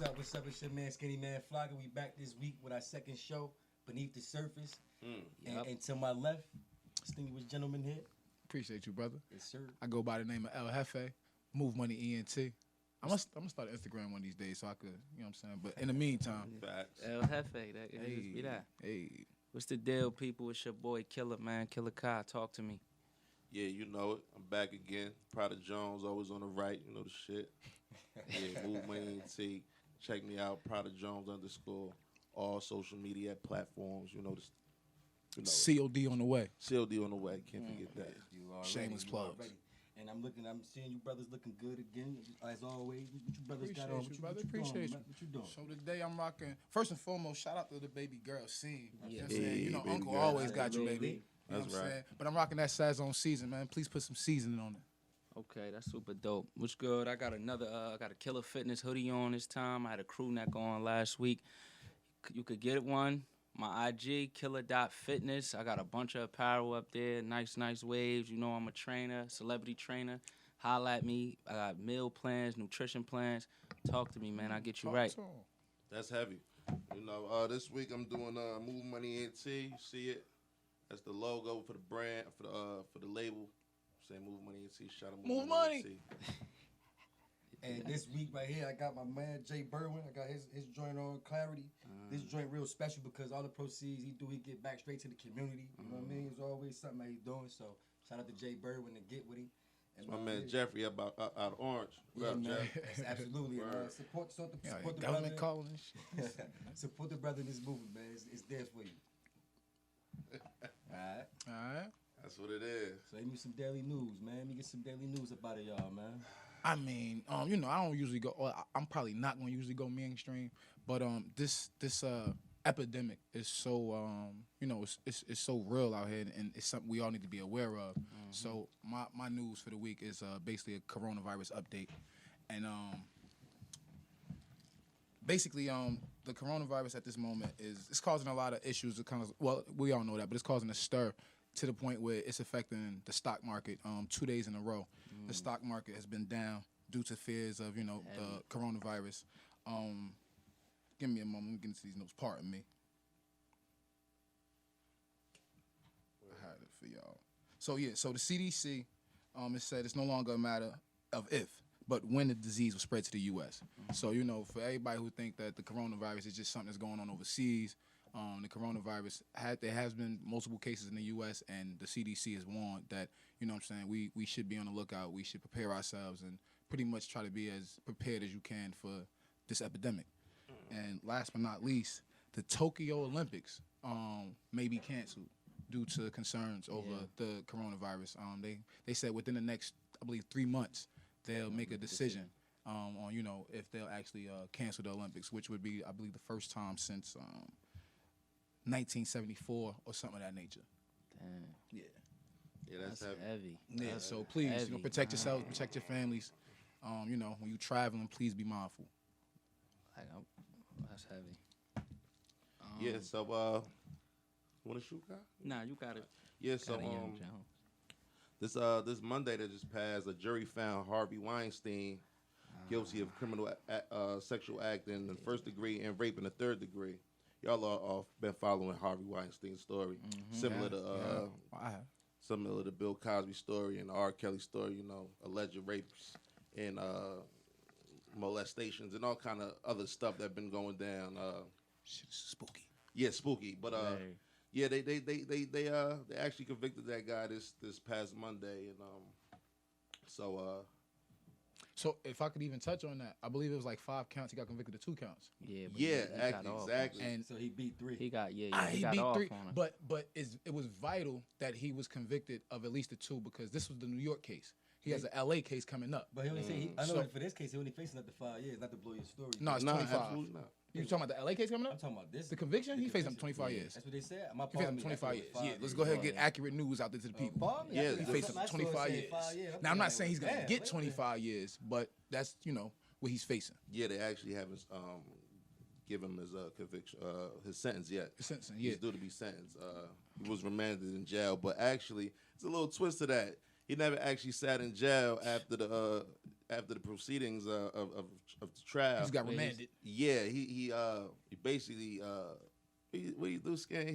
up? What's up? It's your man Skinny Man Flogger. We back this week with our second show, Beneath the Surface. And to my left, distinguished gentleman here. Appreciate you, brother. Yes, sir. I go by the name of El Jefe, Move Money ENT. I'm gonna start an Instagram one of these days so I could, you know what I'm saying? But in the meantime, El Jefe, that it just be that. Hey. What's the deal, people? It's your boy Killer, man. Killer Kai, talk to me. Yeah, you know it. I'm back again. Prada Jones, always on the right. You know the shit. Yeah, Move Money ENT. Check me out, Prada Jones _ all social media platforms. You know this. You know COD on the way. COD on the way. Can't forget that. Shameless plugs. And I'm seeing you brothers looking good again, as always. What you brothers got on? Appreciate you, brother. Appreciate you. What you doing? So today I'm rocking. First and foremost, shout out to the baby girl scene. You know what I'm Yeah, saying? You know, baby Uncle girl. always got you, baby. Baby. You know That's what I'm right. saying? But I'm rocking that Sazon season, man. Please put some seasoning on it. Okay, that's super dope. What's good? I got another, I got a Killer Fitness hoodie on this time. I had a crew neck on last week. You could get one. My IG, killer.fitness. I got a bunch of apparel up there. Nice waves. You know I'm a trainer, celebrity trainer. Holla at me. I got meal plans, nutrition plans. Talk to me, man. I'll get you right. Talk to 'em. That's heavy. You know, this week I'm doing Move Money ENT. You see it? That's the logo for the brand, for the label. Say Move Money ENT. Shout out Move Money. ENT. And this week right here, I got my man Jay Berwin. I got his joint on Clarity. This joint real special because all the proceeds he get back straight to the community. You know what I mean? It's always something that he's doing. So shout out to Jay Berwin and get with him. And My man Jeffrey out of Orange. What Yeah, up, man. Jeff? That's absolutely, man. Word. Support Yeah, the government brother. calling and shit. Support the brother in this movement, man. It's there for you. All right. All right. That's what it is. So give me some daily news, man. Let me get some daily news about it, y'all, man. I mean, you know, I don't usually go. Or I'm probably not going to usually go mainstream, but this epidemic is so you know, it's so real out here, and it's something we all need to be aware of. So my news for the week is basically a coronavirus update, and basically the coronavirus at this moment it's causing a lot of issues. It kind of, well, we all know that, but it's causing a stir to the point where it's affecting the stock market 2 days in a row. The stock market has been down due to fears of, you know, the coronavirus. Give me a moment. Let me get into these notes. Pardon me. I had it for y'all. So, yeah, so the CDC, it said it's no longer a matter of if, but when the disease will spread to the U.S. So, you know, for everybody who think that the coronavirus is just something that's going on overseas, the coronavirus, there has been multiple cases in the U.S., and the CDC has warned that, you know what I'm saying, we should be on the lookout. We should prepare ourselves and pretty much try to be as prepared as you can for this epidemic. And last but not least, the Tokyo Olympics may be canceled due to concerns over the coronavirus. They said within the next, I believe, 3 months, they'll make a decision on, you know, if they'll actually cancel the Olympics, which would be, I believe, the first time since 1974 or something of that nature. Damn, Yeah. Yeah, that's that's heavy. heavy. Yeah. So please, you know, Heavy. protect yourselves, protect your families. You know, when you're traveling, please be mindful. Like, that's heavy. Yeah, so want to shoot, guy? Nah, you got it. Yeah, so Gotta hear him, Jones. this Monday that just passed, a jury found Harvey Weinstein guilty of criminal sexual act in the first degree and rape in the third degree. Y'all all been following Harvey Weinstein's story, similar to Bill Cosby story and the R. Kelly story. You know, alleged rapes and molestations and all kind of other stuff that been going down. Shit is spooky. Yeah, spooky, but Very. yeah, they actually convicted that guy this past Monday, and So if I could even touch on that, I believe it was like 5 counts. He got convicted of 2 counts. Yeah, but yeah, he got off. exactly. And So he beat 3. He got he he got beat off 3, on him. but it was vital that he was convicted of at least the 2 because this was the New York case. He has an LA case coming up. But he only say I know So- that for this case he only facing up to 5 years. Not to blow your story. No, it's No, 25. absolutely not. You talking about the LA case coming I'm up? talking about this. The conviction? He facing up to conviction. 25 Yeah, years. That's what they said. My He facing up to 25 years. Yeah, let's go ahead and get accurate news out there to the people. Yeah, He that's facing what up to 25 years. Now, I'm not saying he's going to get 25 years, but that's, you know, what he's facing. Yeah, they actually haven't give him his conviction, his sentence yet. His sentencing, yeah. He's due to be sentenced. He was remanded in jail, but actually, it's a little twist to that. He never actually sat in jail after the proceedings of the trial. He's got Wait, remanded. Yeah, he basically what he do, Scan?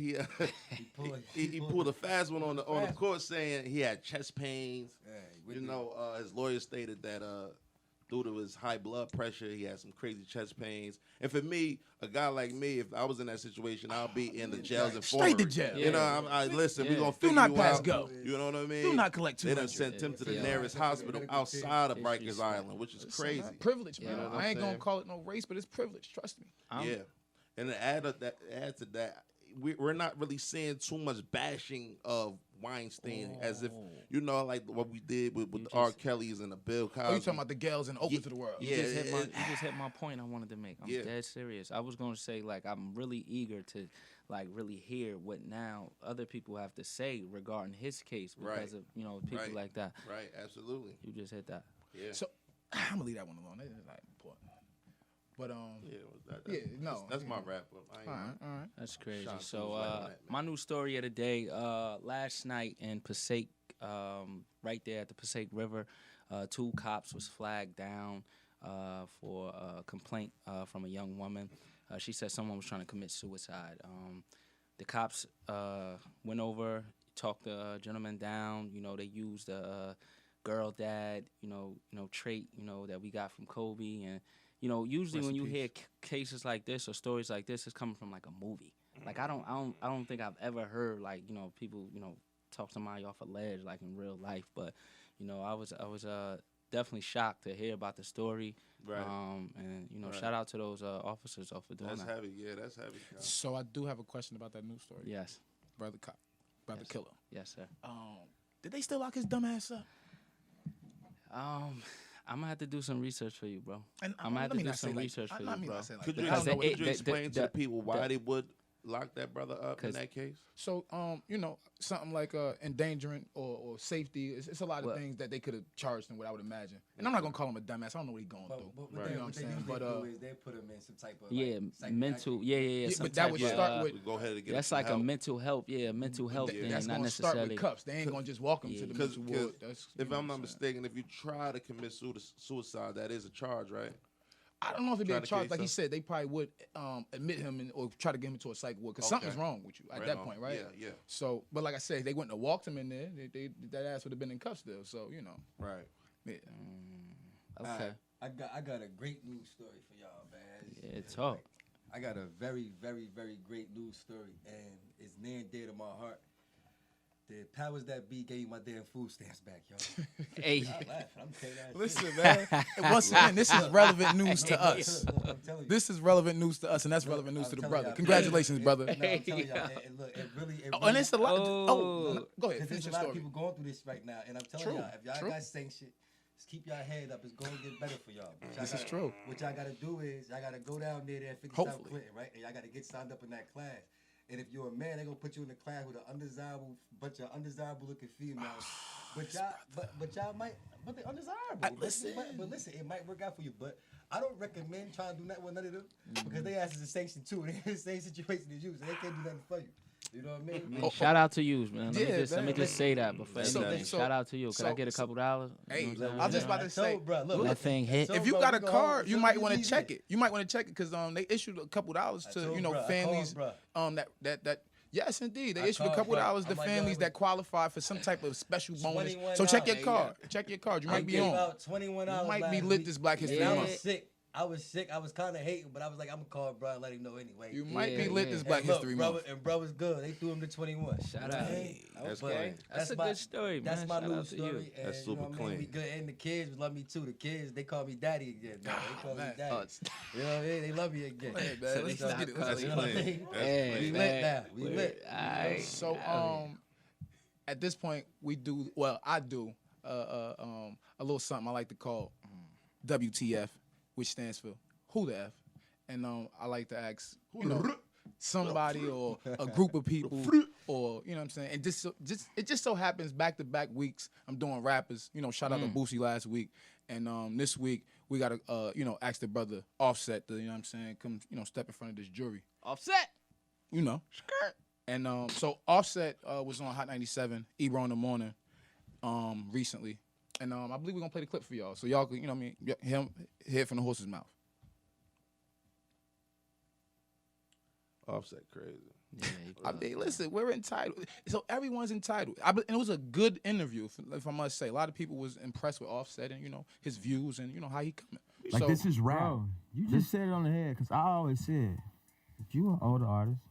He pulled a fast one on the court, saying he had chest pains. Yeah, His lawyer stated that due to his high blood pressure, he had some crazy chest pains. And for me, a guy like me, if I was in that situation, I'll be in the jail's infirmary. Straight to jail. You know, listen, we gonna Do figure not you pass out. go. You know what I mean? Do not collect They done 200. sent him to the Yeah. nearest hospital outside of Rikers Island, which is crazy. Privilege, man. You know what I I'm ain't gonna saying? call it no race, but it's privilege. Trust me. I'm- Yeah, and to add to that, we're not really seeing too much bashing of Weinstein as if like what we did with the R. Kellys and the Bill Cosby. Oh, you talking about the gals and open to the world? You Yeah, just hit my it- you just hit my point I wanted to make. I'm Yeah. dead serious. I was gonna say like I'm really eager to like really hear what now other people have to say regarding his case because Right. of people Right. like that. Right, absolutely. You just hit that. Yeah. So I'm gonna leave that one alone. That's not important. But that's my wrap up. I ain't all right. That's crazy. Sean So Combs right on that, man. my new story of the day, last night in Passaic, right there at the Passaic River, 2 cops was flagged down for a complaint from a young woman. She said someone was trying to commit suicide. The cops went over, talked the gentleman down. They used the girl dad, trait, that we got from Kobe. And, usually Rest when in you peace. hear cases like this or stories like this, it's coming from like a movie. Like I don't think I've ever heard like, people, talk somebody off a ledge like in real life. But, I was definitely shocked to hear about the story. Right. And Right. shout out to those officers for doing That's that. heavy. Yeah, that's heavy. Kyle. So I do have a question about that news story. Yes. Brother cop, brother Yes. killer. Yes, sir. Did they still lock his dumb ass up? I'm gonna have to do some research for you, bro. And I'm gonna have let to me do not say some like- research for I you, mean, bro. not say like Could that. you, I don't know Because what it- could you the- explain to the people why the- they would lock that brother up in 'Cause- that case? So, something like endangering or safety. It's a lot of Well- things that they could have charged him with, I would imagine. And I'm not gonna call him a dumbass. I don't know what he's going But, through. but Right. they, You know what they what I'm saying? usually But, do is they put them in some type of Yeah, like, mental. psychiatric- Yeah. Yeah, some but that type would of, start with- Go ahead and get That's him some like a help. mental health. Yeah, mental health thing, That's not gonna start necessarily. with cuffs. They ain't gonna just walk him Yeah. to the Because mental ward. That's, if you know I'm what not saying? mistaken, if you try to commit suicide, that is a charge, right? I don't know if it'd be Try a to charge. kill Like he yourself? said, they probably would admit him or try to get him to a psych ward because Okay. something's wrong with you at Right that on. point, right? Yeah. So, but like I said, they wouldn't have walked him in there. That ass would have been in cuffs still. So, Right. yeah. Okay. I got a great news story for y'all, man. Yeah, talk. I got a very, very, very great news story, and it's near and dear to my heart. The powers that be gave my damn food stamps back, y'all. Hey. Y'all laughing. I'm telling y'all. Listen, man. And once again, this is relevant news to us. I'm telling you. This is relevant news to us, and that's relevant news I'm to the telling brother. y'all, Congratulations, it- brother. No, I'm telling y'all, and look, it really. Oh, and it's a lot. Oh. Go ahead. Because Finish there's a your lot of story. people going through this right now, and I'm telling True, y'all, if y'all true. got sanctioned, just keep y'all head up. It's going to get better for y'all. This is true. What y'all got to do is y'all got to go down there at 50 South Hopefully. Clinton, right? And y'all got to get signed up in that class. And if you're a man, they're gonna put you in the class with a bunch of undesirable looking females. But y'all might, but they're undesirable. Listen. But listen, it might work out for you. But I don't recommend trying to do that with none of them because they ask is a sanction too. They're in the same situation as you, so they can't do nothing for you. You know what I mean? Man, shout out to you, man. Let Yeah, me man. just say that before So- anything. so- Shout out to you. Could I so- get a couple dollars? Hey, You know what I I'm was just saying? about to say, bro, look, That thing hit. if you bro, got we a go card, home, you so might we want to leave check it. You might want to check it because they issued a couple dollars I to told bruh, I families. called that yes indeed they I issued a called couple bruh. dollars to I'm like, families yo, that qualify for some type of special bonus. $21. So check your Yeah, card. Check your card. You I might be gave on. out $21. You might be last lit week. this Black History And I Month. was sick. I was kind of hating, but I was like, I'm gonna call bro and let him know anyway. You might Yeah, be lit yeah. this And Black And look, History bro, Month. and bro was good. They threw him to 21. Shout out. That's But clean. That's a my- good story, That's man. my Shout news out to you. story. And, That's you super know what I mean? We clean. good, and the kids love me too. The kids, they call me daddy again. Now. They call me man. daddy. You know what I mean? They love me again. Go ahead, man. So Let's they get it. start- Let's you get know it. what I mean? Hey, We man. lit now. We lit. Aight. So at this point we do I do a little something I like to call WTF, which stands for Who the F, and I like to ask somebody or a group of people or you know what I'm saying, and it just so happens back to back weeks I'm doing rappers. Shout out to Boosie last week, and this week we gotta ask the brother Offset to what I'm saying, come step in front of this jury. Offset. And so Offset was on Hot 97, Ebro in the Morning, recently. And I believe we're gonna play the clip for y'all, so y'all can, you know what I mean, hear it from the horse's mouth. Offset crazy. Yeah, I mean, listen, we're entitled. So everyone's entitled. And it was a good interview, if I must say. A lot of people was impressed with Offset and, you know, his views and, you know, how he coming. Like, so, this is rap. Bro, you just said it on the head, because I always said, if you an older artist,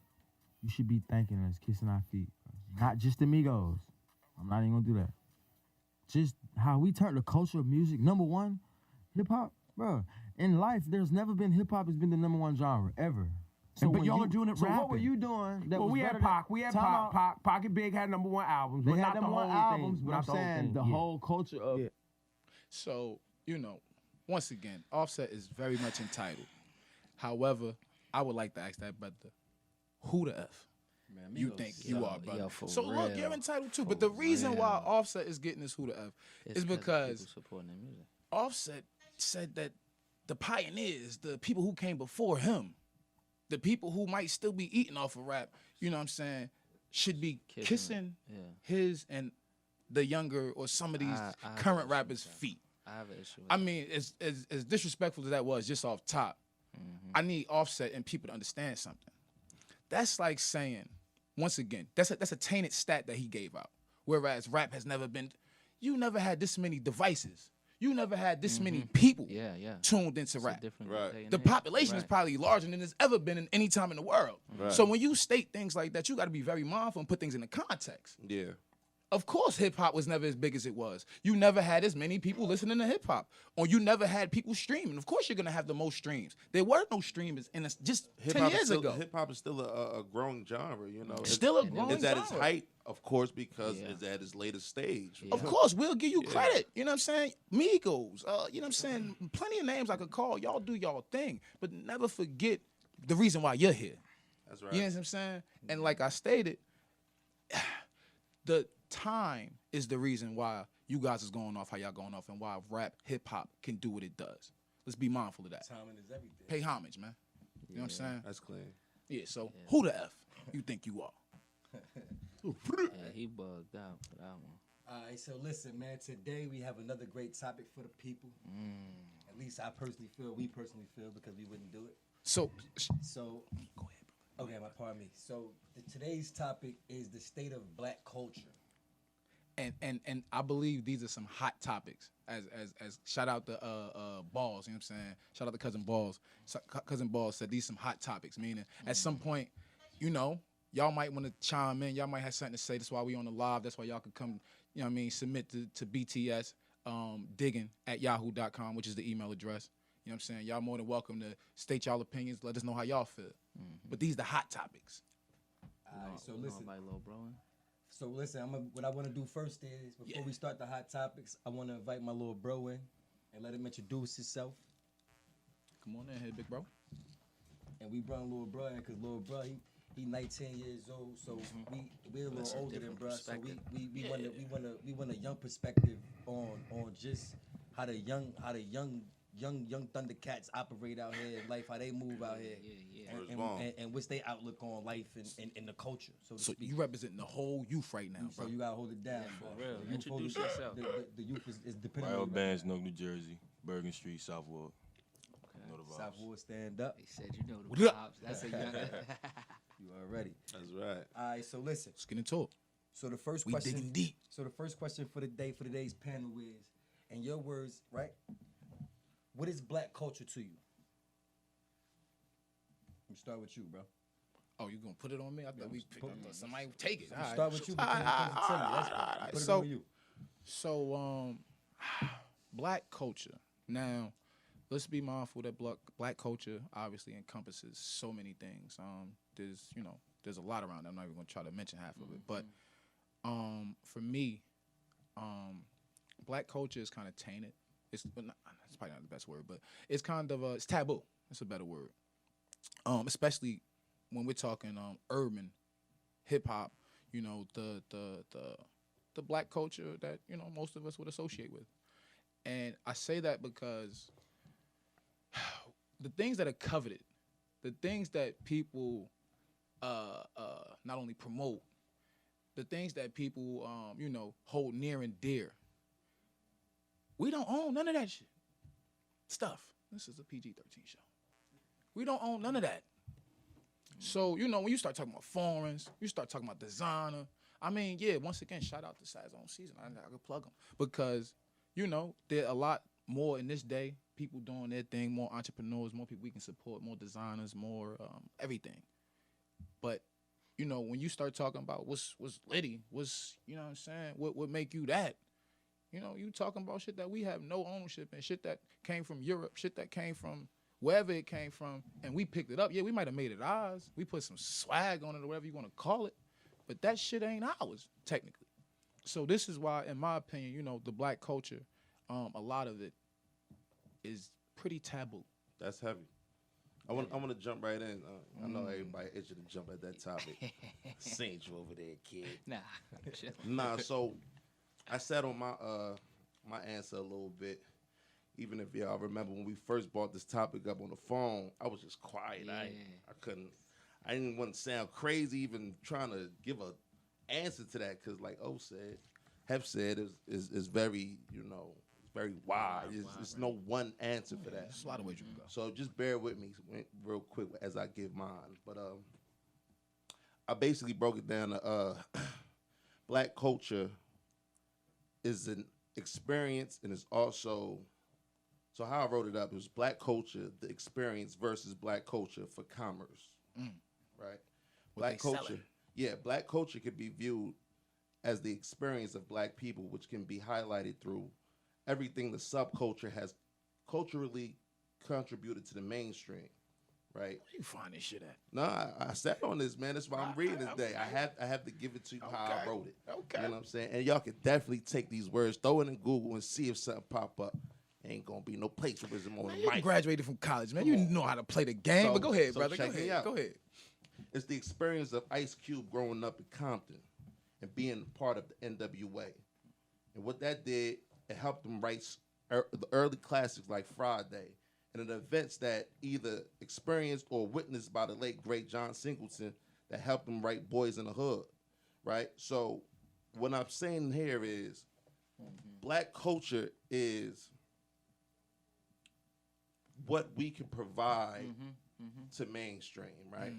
you should be thanking us, kissing our feet. Bro. Not just the Migos. I'm not even going to do that. Just how we turn the culture of music. Number one, hip-hop. Bro, in life, there's never been hip-hop has been the number one genre, ever. But when y'all are doing it So rapping. what were you doing? That Well, was we better had Pac. We had Time out. Pac. Pocket Big had #1 albums, They but had not the them whole one albums, thing. but not I'm the whole saying thing. the Yeah. whole culture of So, you know, once again, Offset is very much entitled. However, I would like to ask that brother, who the F Man, you Migos think is- you yo, are, brother? yo, for So look, real. you're entitled too. For But the reason why real. Offset is getting this who the F It's is 'cause of because people supporting their music. Offset said that the pioneers, the people who came before him, the people who might still be eating off of rap, you know what I'm saying, should be kissing Yeah. his and the younger or some of these I have current an issue rappers' with that. feet. I have an issue with I that. mean, as disrespectful as that was just off top, I need Offset and people to understand something. That's like saying, once again, that's a tainted stat that he gave out. Whereas rap has never been, you never had this many devices. You never had this many people Yeah, yeah. tuned into It's a rap. different Right. day and The age. population is Right. probably larger than it's ever been in any time in the world. Right. So when you state things like that, you got to be very mindful and put things into context. Yeah. Of course, hip hop was never as big as it was. You never had as many people listening to hip hop, or you never had people streaming. Of course, you're gonna have the most streams. There were no streamers in just 10 years ago. Hip hop is still a growing genre, you know. Still a growing It's at its genre. height, of course, because Yeah. it's at its latest stage. Of course, we'll give you credit. You know what I'm saying? Migos, you know what I'm saying? Plenty of names I could call. Y'all do y'all thing, but never forget the reason why you're here. That's right. You know what I'm saying? And like I stated, the time is the reason why you guys is going off how y'all going off and why rap, hip hop can do what it does. Let's be mindful of that. Timing is everything. Pay homage, man. You know what I'm saying? That's clean. Yeah, so who the F you think you are? Yeah, he bugged out for that one. All right, so listen, man. Today we have another great topic for the people. At least we personally feel, because we wouldn't do it. So, So, okay, pardon me. So today's topic is the state of black culture. and I believe these are some hot topics. As shout out to Balls, you know what I'm saying? Shout out to Cousin Balls. Cousin Balls said these some hot topics, meaning at some point, you know, y'all might want to chime in. Y'all might have something to say. That's why we on the live. That's why y'all can come, you know what I mean, submit to BTS digging at yahoo.com, which is the email address. You know what I'm saying? Y'all more than welcome to state y'all opinions. Let us know how y'all feel. But these the hot topics. All right, so You listen. gonna invite Lil Bro in? So listen, what I want to do first is, before we start the hot topics, I want to invite my little bro in and let him introduce himself. Come on in here, big bro. And we brought little bro in because little bro, he 19 years old, so we're a little That's a older than different bro. So perspective. we want a young perspective on just how the young Thundercats operate out here in life, how they move out here, Where's and, Vaughn? and what's their outlook on life and the culture. So to So speak. you representing the whole youth right now, So bro. you gotta hold it down, for bro. real. The youth hold Introduce it- yourself. The youth is depending Ryo on Bands, Newark, New Jersey, Bergen Street, Southwood. You know the vibes. Southwood, stand up. He said you know What the up? vibes. That's a young. You already. That's right. All right. So listen. Let's get into it. So the first We question. digging deep. So the first question for today's panel is, in your words, right? What is black culture to you? Let me start with you, bro. Oh, you gonna put it on me? I thought somebody would take it. All right. Start with you because it comes to you. That's right. Put it So- on you. So, black culture. Now, let's be mindful that black culture obviously encompasses so many things. There's a lot around it. I'm not even gonna try to mention half of it. But for me, black culture is kind of tainted. It's probably not the best word, but it's kind of it's taboo. It's a better word. Especially when we're talking urban hip hop. You know, the black culture that, you know, most of us would associate with. And I say that because the things that are coveted, the things that people not only promote, the things that people hold near and dear, We don't own none of that shit. Stuff. This is a PG-13 show. We don't own none of that. So, you know, when you start talking about foreigns, you start talking about designer. I mean, yeah, once again, shout out to Size on Season. I could plug them. Because, you know, there are a lot more in this day, people doing their thing, more entrepreneurs, more people we can support, more designers, more everything. But, you know, when you start talking about what's litty, what's, you know what I'm saying, what make you that? You know, you talking about shit that we have no ownership in, shit that came from Europe, shit that came from wherever it came from, and we picked it up. Yeah, we might have made it ours. We put some swag on it or whatever you want to call it, but that shit ain't ours, technically. So this is why, in my opinion, you know, the black culture, a lot of it is pretty taboo. That's heavy. I want to jump right in. I know everybody itching to jump at that topic. Seen you over there, kid. Nah. So I sat on my my answer a little bit. Even if y'all remember when we first brought this topic up on the phone, I was just quiet. Yeah. I didn't want to sound crazy, even trying to give a answer to that, because like Hef said, is very, you know, very wide. It's no one answer for that. There's a lot of ways you can go. So just bear with me real quick as I give mine. But I basically broke it down to black culture is an experience, and it's also, so how I wrote it up, it was black culture, the experience versus black culture for commerce, right? Black culture, black culture could be viewed as the experience of black people, which can be highlighted through everything the subculture has culturally contributed to the mainstream, right? Where you find this shit at? No, I sat on this, man. That's why I'm reading this day. I have to give it to you how I wrote it. Okay. You know what I'm saying? And y'all can definitely take these words, throw it in Google, and see if something pop up. Ain't gonna be no plagiarism on the You mic. graduated from college, man. You know how to play the game. But go ahead, so brother. check me out. Go ahead. It's the experience of Ice Cube growing up in Compton and being part of the NWA. And what that did, it helped him write the early classics like Friday, and the events that either experienced or witnessed by the late, great John Singleton that helped him write Boys in the Hood, right? So what I'm saying here is black culture is what we can provide to mainstream, right?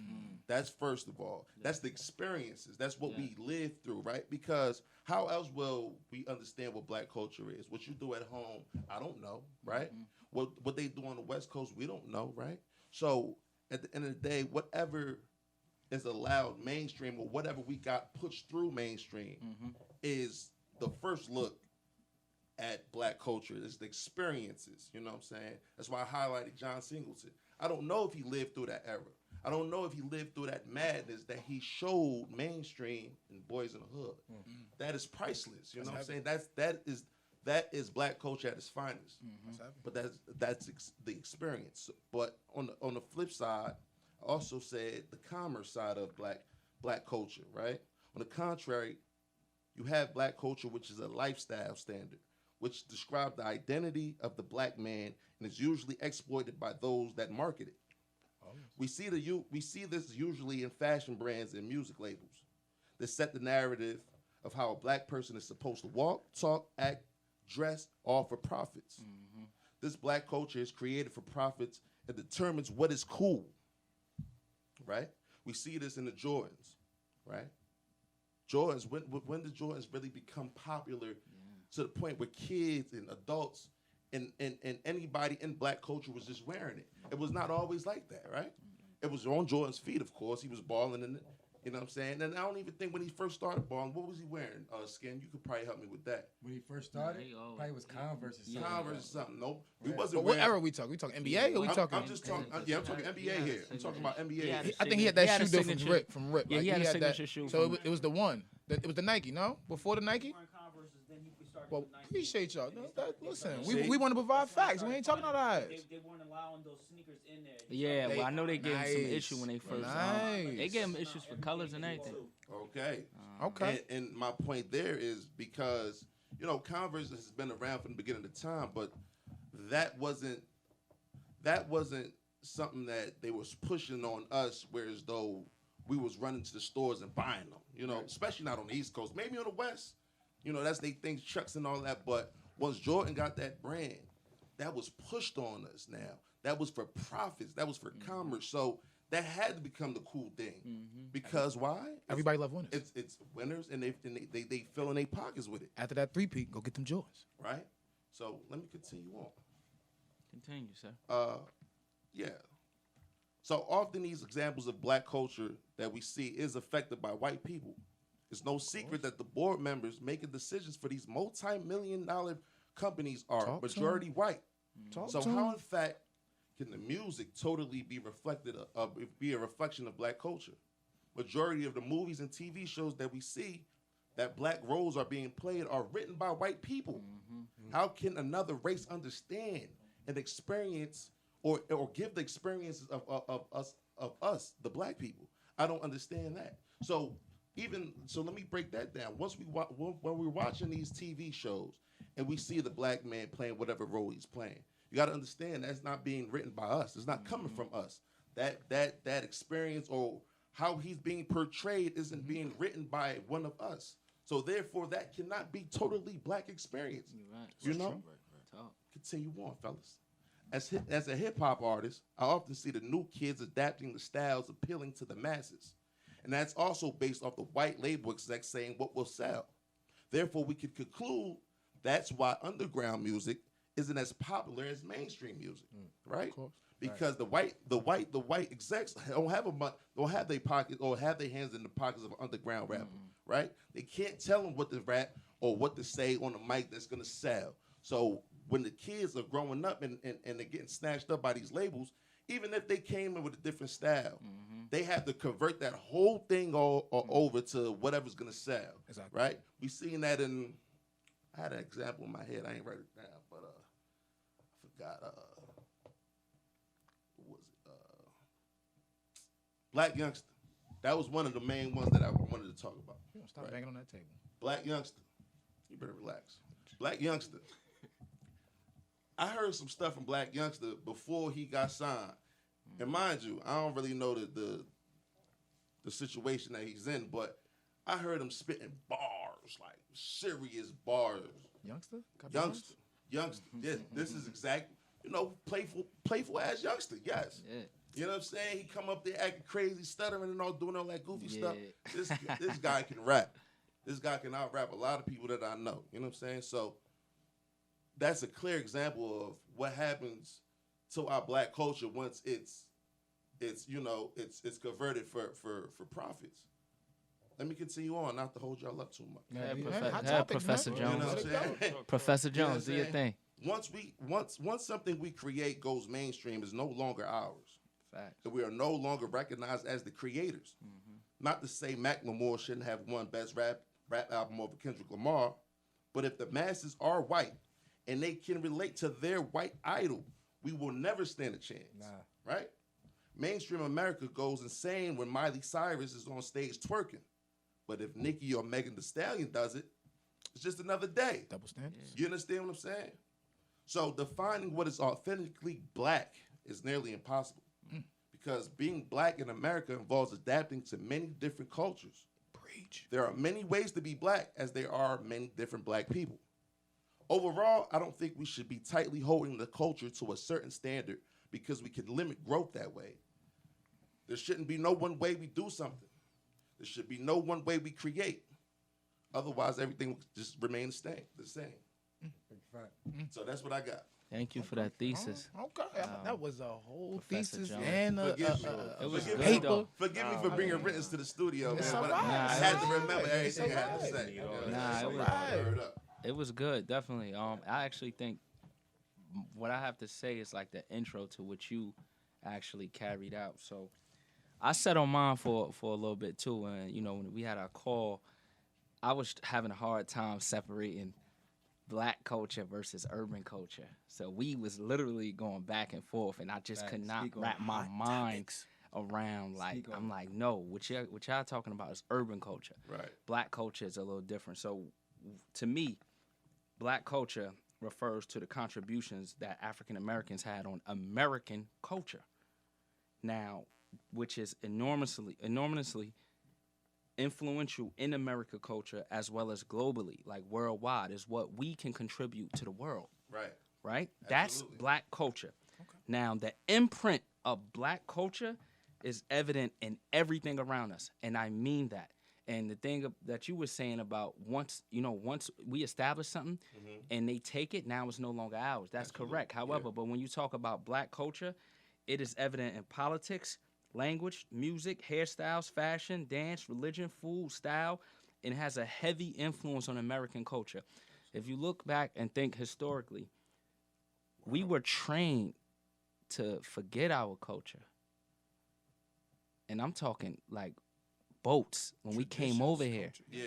That's first of all. That's the experiences. That's what we live through, right? Because how else will we understand what black culture is? What you do at home, I don't know, right? What they do on the West Coast, we don't know, right? So at the end of the day, whatever is allowed mainstream or whatever we got pushed through mainstream is the first look at black culture. It's the experiences, you know what I'm saying? That's why I highlighted John Singleton. I don't know if he lived through that era. I don't know if he lived through that madness that he showed mainstream in Boys in the Hood. That is priceless, you know what I'm saying? That is black culture at its finest. But that's the experience. But on the flip side, I also said the commerce side of black culture, right? On the contrary, you have black culture, which is a lifestyle standard, which describes the identity of the black man and is usually exploited by those that market it. We see this usually in fashion brands and music labels that set the narrative of how a black person is supposed to walk, talk, act, dress, all for profits. This black culture is created for profits and determines what is cool, right? We see this in the Jordans, right? Jordans, when did Jordans really become popular to the point where kids and adults and anybody in black culture was just wearing it? It was not always like that, right? It was on Jordan's feet, of course. He was balling in it, you know what I'm saying? And I don't even think when he first started balling, what was he wearing? Skin, you could probably help me with that. When he first started, probably was Converse or something. Converse or something. Nope. He Right. wasn't But what wearing. era we talking? We talking NBA or we talking? I'm just talking. I'm talking NBA here. I'm talking about NBA. I think he had He that had a shoe deal signature. from Rip. Yeah, Like, he had a that- signature shoe So from- it was the one. It was the Nike, no? Before the Nike? Well, Well, appreciate y'all. Listen, See? we want to provide facts. We ain't talking about eyes. They weren't allowing those sneakers in there. Yeah, well, I know they gave him some Nice. issue when they first. Nice. They gave him issues for colors and everything. Okay. Okay. And my point there is because, you know, Converse has been around from the beginning of the time, but that wasn't something that they was pushing on us, whereas though we was running to the stores and buying them, you know, especially not on the East Coast, maybe on the West, you know, that's they things, trucks and all that, but Once Jordan got that brand, that was pushed on us now. That was for profits. That was for commerce. So that had to become the cool thing. Because why? Everybody love winners. It's winners, and they fill in their pockets with it, After that 3-peat, go get them Jordans. right? So let me continue on. Continue, sir. Yeah. So often these examples of black culture that we see is affected by white people. It's no secret that the board members making decisions for these multi-million-dollar companies are Talk to majority white. Talk So to how, 'em. in fact, can the music totally be be a reflection of black culture? Majority of the movies and TV shows that we see that black roles are being played are written by white people. How can another race understand and experience or give the experiences of us, the black people? I don't understand that. So let me break that down. When we're watching these TV shows and we see the black man playing whatever role he's playing, you got to understand that's not being written by us. It's not coming from us. That experience or how he's being portrayed isn't being written by one of us. So therefore, that cannot be totally black experience. You're right. You know? Talk. Continue on, fellas. As a hip hop artist, I often see the new kids adapting the styles appealing to the masses. And that's also based off the white label execs saying what will sell. Therefore, we could conclude that's why underground music isn't as popular as mainstream music, right? Because the white execs don't have their pockets or have their hands in the pockets of an underground rapper, right? They can't tell them what to rap or what to say on the mic that's gonna sell. So when the kids are growing up and they're getting snatched up by these labels, even if they came in with a different style, they have to convert that whole thing all over to whatever's gonna sell. Exactly. Right? We seen that in. I had an example in my head. I ain't write it down, but I forgot. What was it? Black Youngster. That was one of the main ones that I wanted to talk about. Stop Right. banging on that table. Black Youngster. You better relax. Black Youngster. I heard some stuff from Black Youngster before he got signed. And mind you, I don't really know the situation that he's in, but I heard him spitting bars, like serious bars. Youngster? Youngster. This is exact, playful ass youngster, yes. Yeah. You know what I'm saying? He come up there acting crazy, stuttering and all, doing all that goofy stuff. This guy can rap. This guy can out-rap a lot of people that I know. You know what I'm saying? So that's a clear example of what happens to our black culture once it's converted for profits. Let me continue on, not to hold y'all up too much. Professor You know Jones. what I'm saying? Professor You know what Jones, I'm do your saying? thing. Once something we create goes mainstream, is no longer ours. Facts. And we are no longer recognized as the creators. Not to say Macklemore shouldn't have won best rap album over Kendrick Lamar, but if the masses are white and they can relate to their white idol, we will never stand a chance. Right? Mainstream America goes insane when Miley Cyrus is on stage twerking. But if Nicki or Megan Thee Stallion does it, it's just another day. Double standards. You understand what I'm saying? So defining what is authentically black is nearly impossible. Because being black in America involves adapting to many different cultures. Preach. There are many ways to be black, as there are many different black people. Overall, I don't think we should be tightly holding the culture to a certain standard because we can limit growth that way. There shouldn't be no one way we do something. There should be no one way we create. Otherwise, everything will just remain the same. So that's what I got. Thank you for that thesis. Okay. That was a whole Professor thesis Jones. and Forgive me. It was Forgive good me. though. Forgive me for bringing written to the studio, man. It's But alright. I had to remember everything I had to say. Nah, it was- Word up. It was good, definitely. I actually think what I have to say is like the intro to what you actually carried out. So I sat on mine for a little bit too, and when we had our call, I was having a hard time separating black culture versus urban culture. So we was literally going back and forth, and I just could not Speak on wrap my hot mind around Speak on I'm it. like, no, what y'all talking about is urban culture. Right. Black culture is a little different. So to me, black culture refers to the contributions that African Americans had on American culture. Now, which is enormously influential in American culture as well as globally, like worldwide, is what we can contribute to the world. Right. Right? That's Absolutely. black culture. Now, the imprint of black culture is evident in everything around us, and I mean that. And the thing that you were saying about once we establish something and they take it, now it's no longer ours. That's correct. However, but when you talk about black culture, it is evident in politics, language, music, hairstyles, fashion, dance, religion, food, style, and it has a heavy influence on American culture. If you look back and think historically, we were trained to forget our culture. And I'm talking like boats when we came over here. Yeah.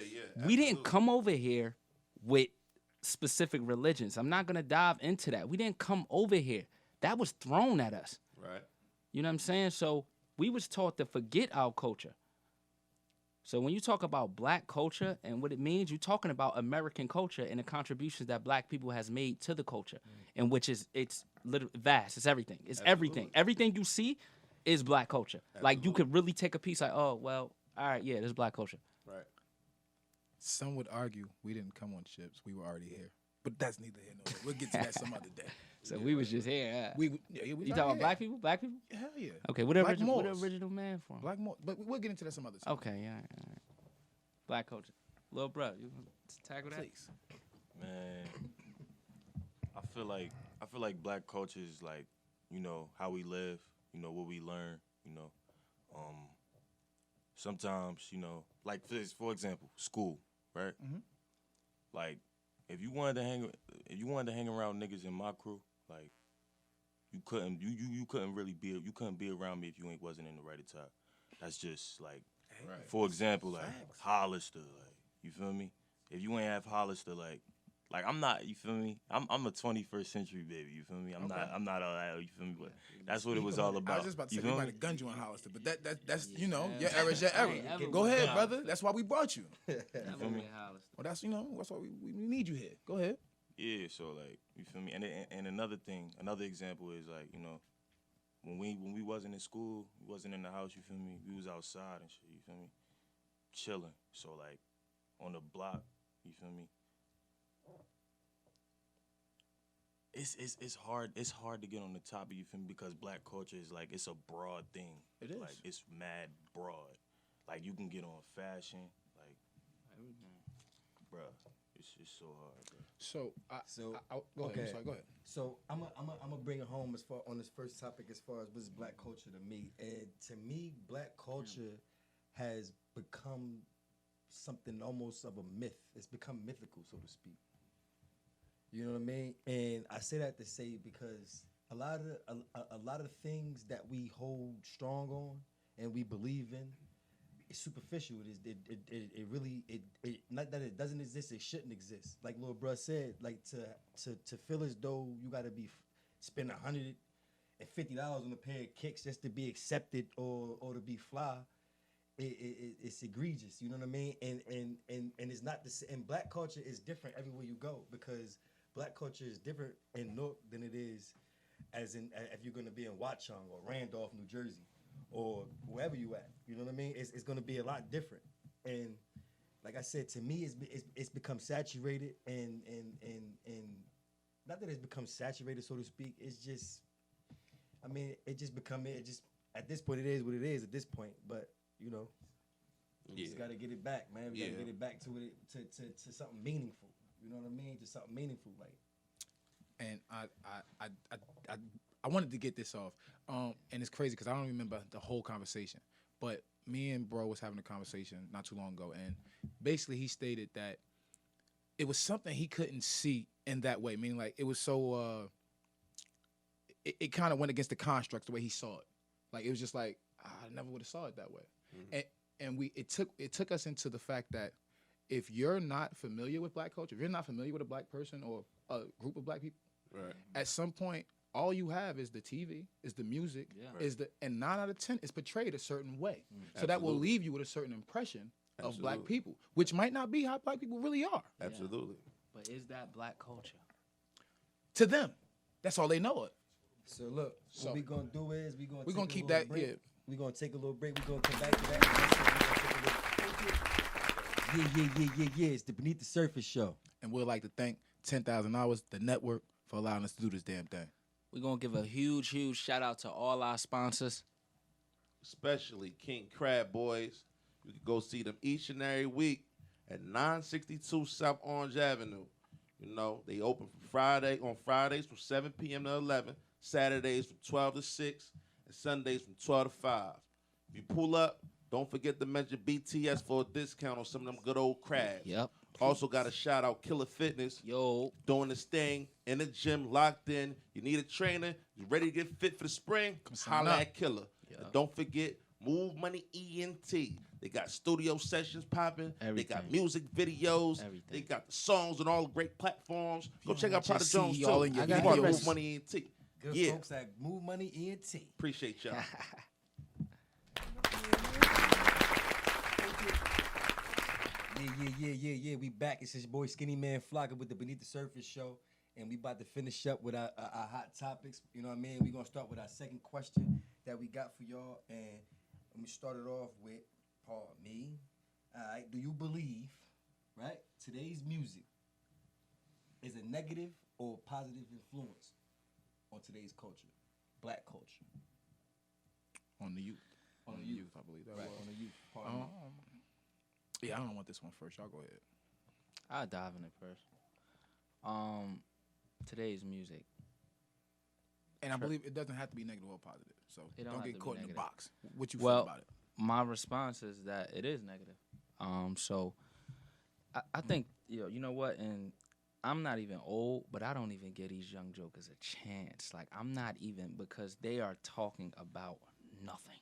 We didn't absolutely. come over here with specific religions. I'm not going to dive into that. We didn't come over here. That was thrown at us. Right. You know what I'm saying? So we was taught to forget our culture. So when you talk about black culture and what it means, you're talking about American culture and the contributions that black people has made to the culture, and which is it's vast. It's everything. It's everything. Everything you see is black culture. Like you could really take a piece like, oh well, all right, yeah, this is black culture. Right. Some would argue we didn't come on ships; we were already here. But that's neither here nor there. We'll get to that some other day. So we was just here. We was You already talking about here. black people? Black people? Hell yeah. Okay, what Black original Moors. man from? Black more, but we'll get into that some other time. Okay, yeah, all right. Black culture. Little bro, you want to tackle that? Please. Man, I feel like black culture is like, how we live, what we learn, sometimes, like for example, school, right? Mhm. Like if you wanted to hang around niggas in my crew, like you couldn't really be around me if you wasn't in the right attire. That's just like, Right. for example, like Hollister, like you feel me? If you ain't have Hollister, like I'm not, you feel me? I'm a 21st century baby, you feel me? I'm not all that, you feel me? But that's what it was all about. I was just about to you say we feel might me? have gunned you on Hollister, but that's your era's your era. Hey, Go ahead, yeah. brother. That's why we brought you. Never me? been Hollister. Well, that's why we need you here. Go ahead. Yeah, so like you feel me, and another example is like when we wasn't in school, we wasn't in the house. You feel me? We was outside and shit. You feel me? Chilling. So like on the block. You feel me? It's hard. It's hard to get on the topic. You feel me? Because black culture is like it's a broad thing. It is. Like it's mad broad. Like you can get on fashion. Like, bruh, it's so hard, bro. So, go ahead. okay. I'm sorry, go ahead. So I'm a bring it home as far on this first topic as far as what's black culture to me. And to me, black culture has become something almost of a myth. It's become mythical, so to speak. You know what I mean? And I say that to say because a lot of things that we hold strong on and we believe in, it's superficial. It really not that it doesn't exist. It shouldn't exist. Like Lil Bruh said, like to feel as though you got to spend $150 on a pair of kicks just to be accepted or to be fly. It's egregious. You know what I mean? And it's not the same. And black culture is different everywhere you go because black culture is different in Newark than it is as in if you're gonna be in Watchung or Randolph, New Jersey, or wherever you at. You know what I mean? It's gonna be a lot different. And like I said, to me, it's become saturated and not that it's become saturated, so to speak. It's just, I mean, it just at this point it is what it is at this point. But you know, we just gotta get it back, man. We gotta get it back to something meaningful. You know what I mean? To something meaningful, like. And I wanted to get this off, and it's crazy because I don't remember the whole conversation. But me and bro was having a conversation not too long ago, and basically he stated that it was something he couldn't see in that way, meaning like it was so it kind of went against the construct the way he saw it. Like it was just like I never would have saw it that way, and it took us into the fact that if you're not familiar with black culture, if you're not familiar with a black person or a group of black people, Right. at some point, all you have is the TV, is the music, and 9 out of 10 is portrayed a certain way. So that will leave you with a certain impression of black Absolutely. people, which might not be how black people really are Absolutely. But is that black culture? to them. That's all they know it. So look, So- what we gonna do is we gonna gonna take a keep little that- break. yeah. We gonna take a little break. We gonna come back to that. Yeah. It's the Beneath the Surface show. And we'd like to thank 10,000 Hours, the network, for allowing us to do this damn thing. We're going to give a huge shout out to all our sponsors. Especially King Crab Boys. You can go see them each and every week at 962 South Orange Avenue. You know, they open on Fridays from 7 p.m. to 11, Saturdays from 12 to 6, and Sundays from 12 to 5. If you pull up, don't forget to mention BTS for a discount on some of them good old crabs. Yep. Also got to shout out Killer Fitness. Yo. Doing this thing in the gym, locked in. You need a trainer. You ready to get fit for the spring? Holla at Killer. Yep. And don't forget Move Money ENT. They got studio sessions popping. They got Everything. music videos. Everything. They got the songs on all the great platforms. Go check out Prada just Jones see too. all in your Be videos. part of Move Money ENT. Good Yeah. folks at Move Money ENT. Appreciate y'all. Yeah. We back. It's his boy Skinny Man Flocka with the Beneath the Surface show. And we about to finish up with our hot topics. You know what I mean? We're going to start with our second question that we got for y'all. And let me start it off with, Paul, me. All right. Do you believe, right, today's music is a negative or positive influence on today's culture, black culture? On the youth. On the youth. I believe that Right, was. on the youth. Pardon me. Yeah, I don't want this one first. Y'all go ahead. I'll dive in it first. Today's music. And I believe it doesn't have to be negative or positive. So It don't don't have get to be caught in the negative. box. What you Well, feel about it? My response is that it is negative. So I think, you know what, and I'm not even old, but I don't even give these young jokers a chance. Like, I'm not even, because they are talking about nothing.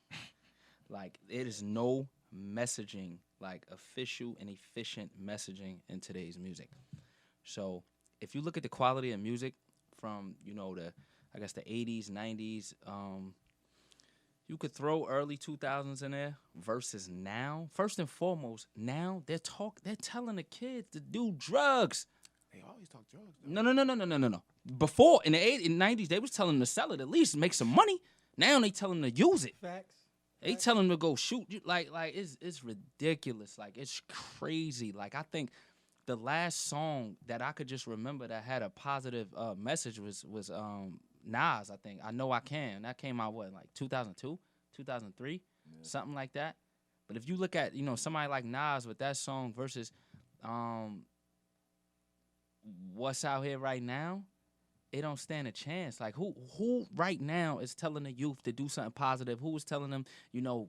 Like, it is no messaging, like official and efficient messaging in today's music. So if you look at the quality of music from, the 80s, 90s, you could throw early 2000s in there versus now. First and foremost, now they're telling the kids to do drugs. They always talk drugs. Though. No. Before, in the 80s and 90s, they was telling them to sell it, at least make some money. Now they telling them to use it. Facts. They tell them to go shoot. Like it's ridiculous. Like, it's crazy. Like, I think the last song that I could just remember that had a positive message was Nas, I think. I Know I Can. That came out, like 2002, 2003, something like that. But if you look at, somebody like Nas with that song versus what's out here right now, it don't stand a chance. Like, who right now is telling the youth to do something positive? Who is telling them,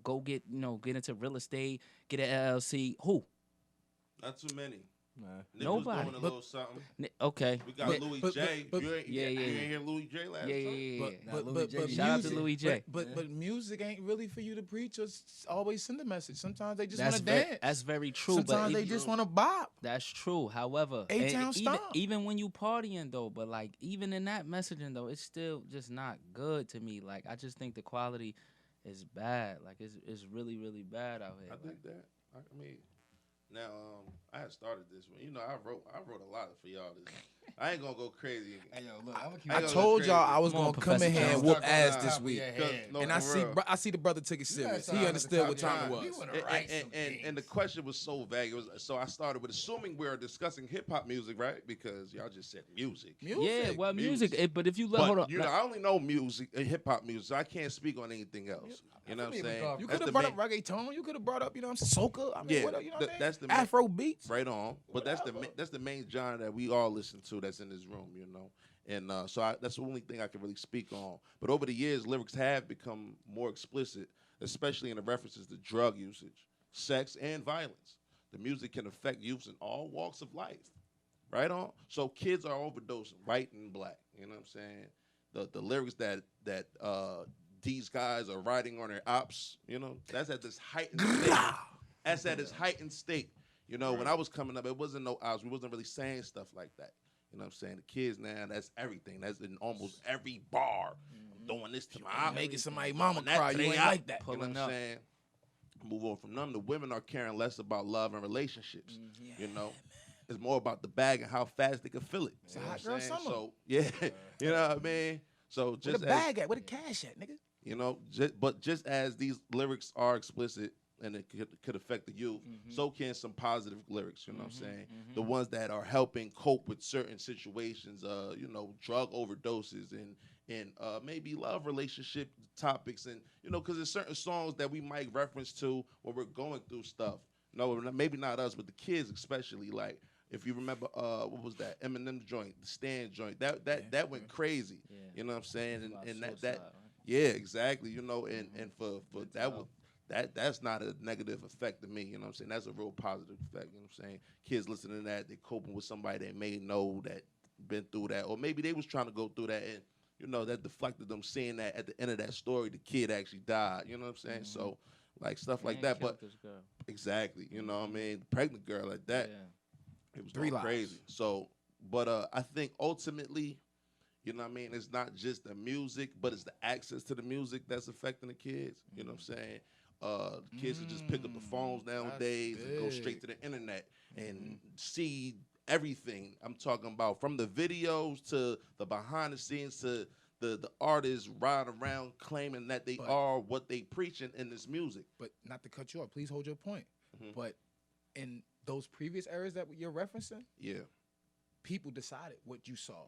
go get into real estate, get an LLC? Who? Not too many. Nah. Niggas Nobody. doing a little something. Okay. We got Louis J. You ain't hear Louis J last time? Yeah. Nah, Louis J. Shout out to Louis J. But music ain't really for you to preach or always send a message. Sometimes they just want to dance. That's very true. Sometimes but they just want to bop. That's true. However, A-Town and Stomp. even when you partying though, but like even in that messaging though, it's still just not good to me. Like, I just think the quality is bad. Like, it's really, really bad out here. I think that. I mean, now I had started this one. I wrote a lot for y'all. I ain't gonna go crazy. Hey, yo, look, I'm gonna keep I gonna go told crazy. y'all I was Come on, gonna come in Professor here and Jones. whoop Start from ass the this top of week. your head. No, And for real. I see the brother took it serious. start He at understood the what top of time your it head. was. You wanna write some And the question was so vague. So I started with assuming we are discussing hip hop music, right? Because y'all just said music. Yeah, well, music. Music. But if you But hold on, I only know music, hip hop music. So I can't speak on anything else. You know what I'm saying? You That's could have the brought main- up reggaeton. You could have brought up, soca. I mean, Yeah, what, you know what I mean? that's the main- Afro beats. Right on. But that's the main genre that we all listen to that's in this room, And so that's the only thing I can really speak on. But over the years, lyrics have become more explicit, especially in the references to drug usage, sex, and violence. The music can affect youths in all walks of life. Right on? So kids are overdosing, white and black. You know what I'm saying? The lyrics that these guys are writing on their ops, that's at this heightened state. That's at its heightened state. When I was coming up, it wasn't no ops. We wasn't really saying stuff like that. You know what I'm saying? The kids now, that's everything. That's in almost every bar. I'm doing this to my op. Making somebody mama That cry. to You they ain't op. like that. You know what I'm saying? Move on from them. The women are caring less about love and relationships. It's more about the bag and how fast they can fill it. It's a You know hot what I'm girl saying? summer. So, yeah. You know what I mean? So Where just the bag at? Where the cash at, nigga? but just as these lyrics are explicit, and it could affect the youth. So can some positive lyrics, you know what I'm saying? The ones that are helping cope with certain situations, drug overdoses and maybe love relationship topics, and because there's certain songs that we might reference to when we're going through stuff. No, maybe not us, but the kids especially. Like if you remember, what was that Eminem joint, the Stand joint? That went crazy. Yeah. You know what I'm saying? And that suicide, right? yeah, exactly. And for that's not a negative effect to me. You know what I'm saying? That's a real positive effect. You know what I'm saying? Kids listening to that, they coping with somebody that may know that been through that, or maybe they was trying to go through that, and that deflected them seeing that at the end of that story, the kid actually died. You know what I'm saying? So like stuff like that. But This girl. exactly, you know what I mean? The pregnant girl like that. Yeah. It was 3 going lives. crazy. So, but I think ultimately, you know what I mean, it's not just the music, but it's the access to the music that's affecting the kids. You know what I'm saying? The kids can just pick up the phones nowadays and go straight to the internet and see everything. I'm talking about from the videos to the behind the scenes to the artists riding around claiming that they are what they preaching in this music. But not to cut you off, please hold your point. Mhm. But in those previous eras that you're referencing, Yeah. people decided what you saw.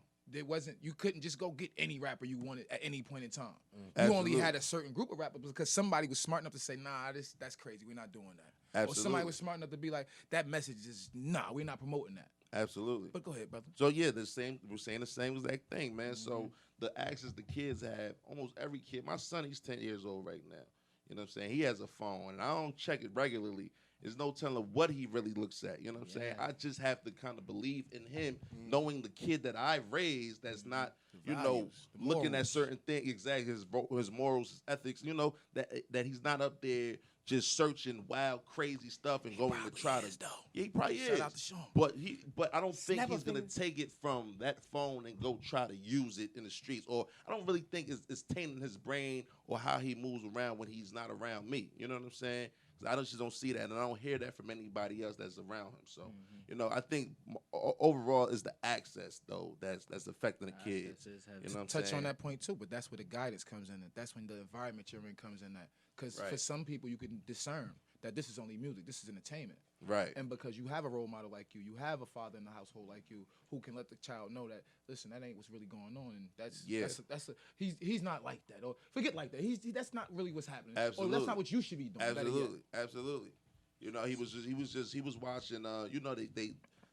You couldn't just go get any rapper you wanted at any point in time. You only Absolutely. had a certain group of rappers because somebody was smart enough to say, nah, that's crazy. We're not doing that. Or somebody Absolutely. was smart enough to be like, that message is, nah, we're not promoting that. Absolutely. But go ahead, brother. So yeah, we're saying the same exact thing, man. So the access the kids have, almost every kid. My son, he's 10 years old right now. You know what I'm saying? He has a phone, and I don't check it regularly. There's no telling what he really looks at. You know what I'm saying? I just have to kind of believe in him, knowing the kid that I raised that's not, values, the looking at morals. certain things, exactly, his morals, his ethics, that he's not up there just searching wild, crazy stuff and going to try to. Is, though. Yeah, he probably Shout is. out to Sean. But I don't think Never he's gonna been- take it from that phone and go try to use it in the streets. Or I don't really think it's tainting his brain or how he moves around when he's not around me. You know what I'm saying? 'Cause I just don't see that, and I don't hear that from anybody else that's around him. So, I think overall is the access though that's affecting the kids. Access is heavy. You know what I'm Touch saying? on that point too, but that's where the guidance comes in. That's when the environment you're in comes in. That because for Right. some people you can discern that this is only music, this is entertainment, Right. and because you have a role model like you have a father in the household like you who can let the child know that listen, that ain't what's really going on, and he's not like that, or forget like that. That's not really what's happening. Or Absolutely. that's not what you should be doing. better yet. Absolutely. He was watching.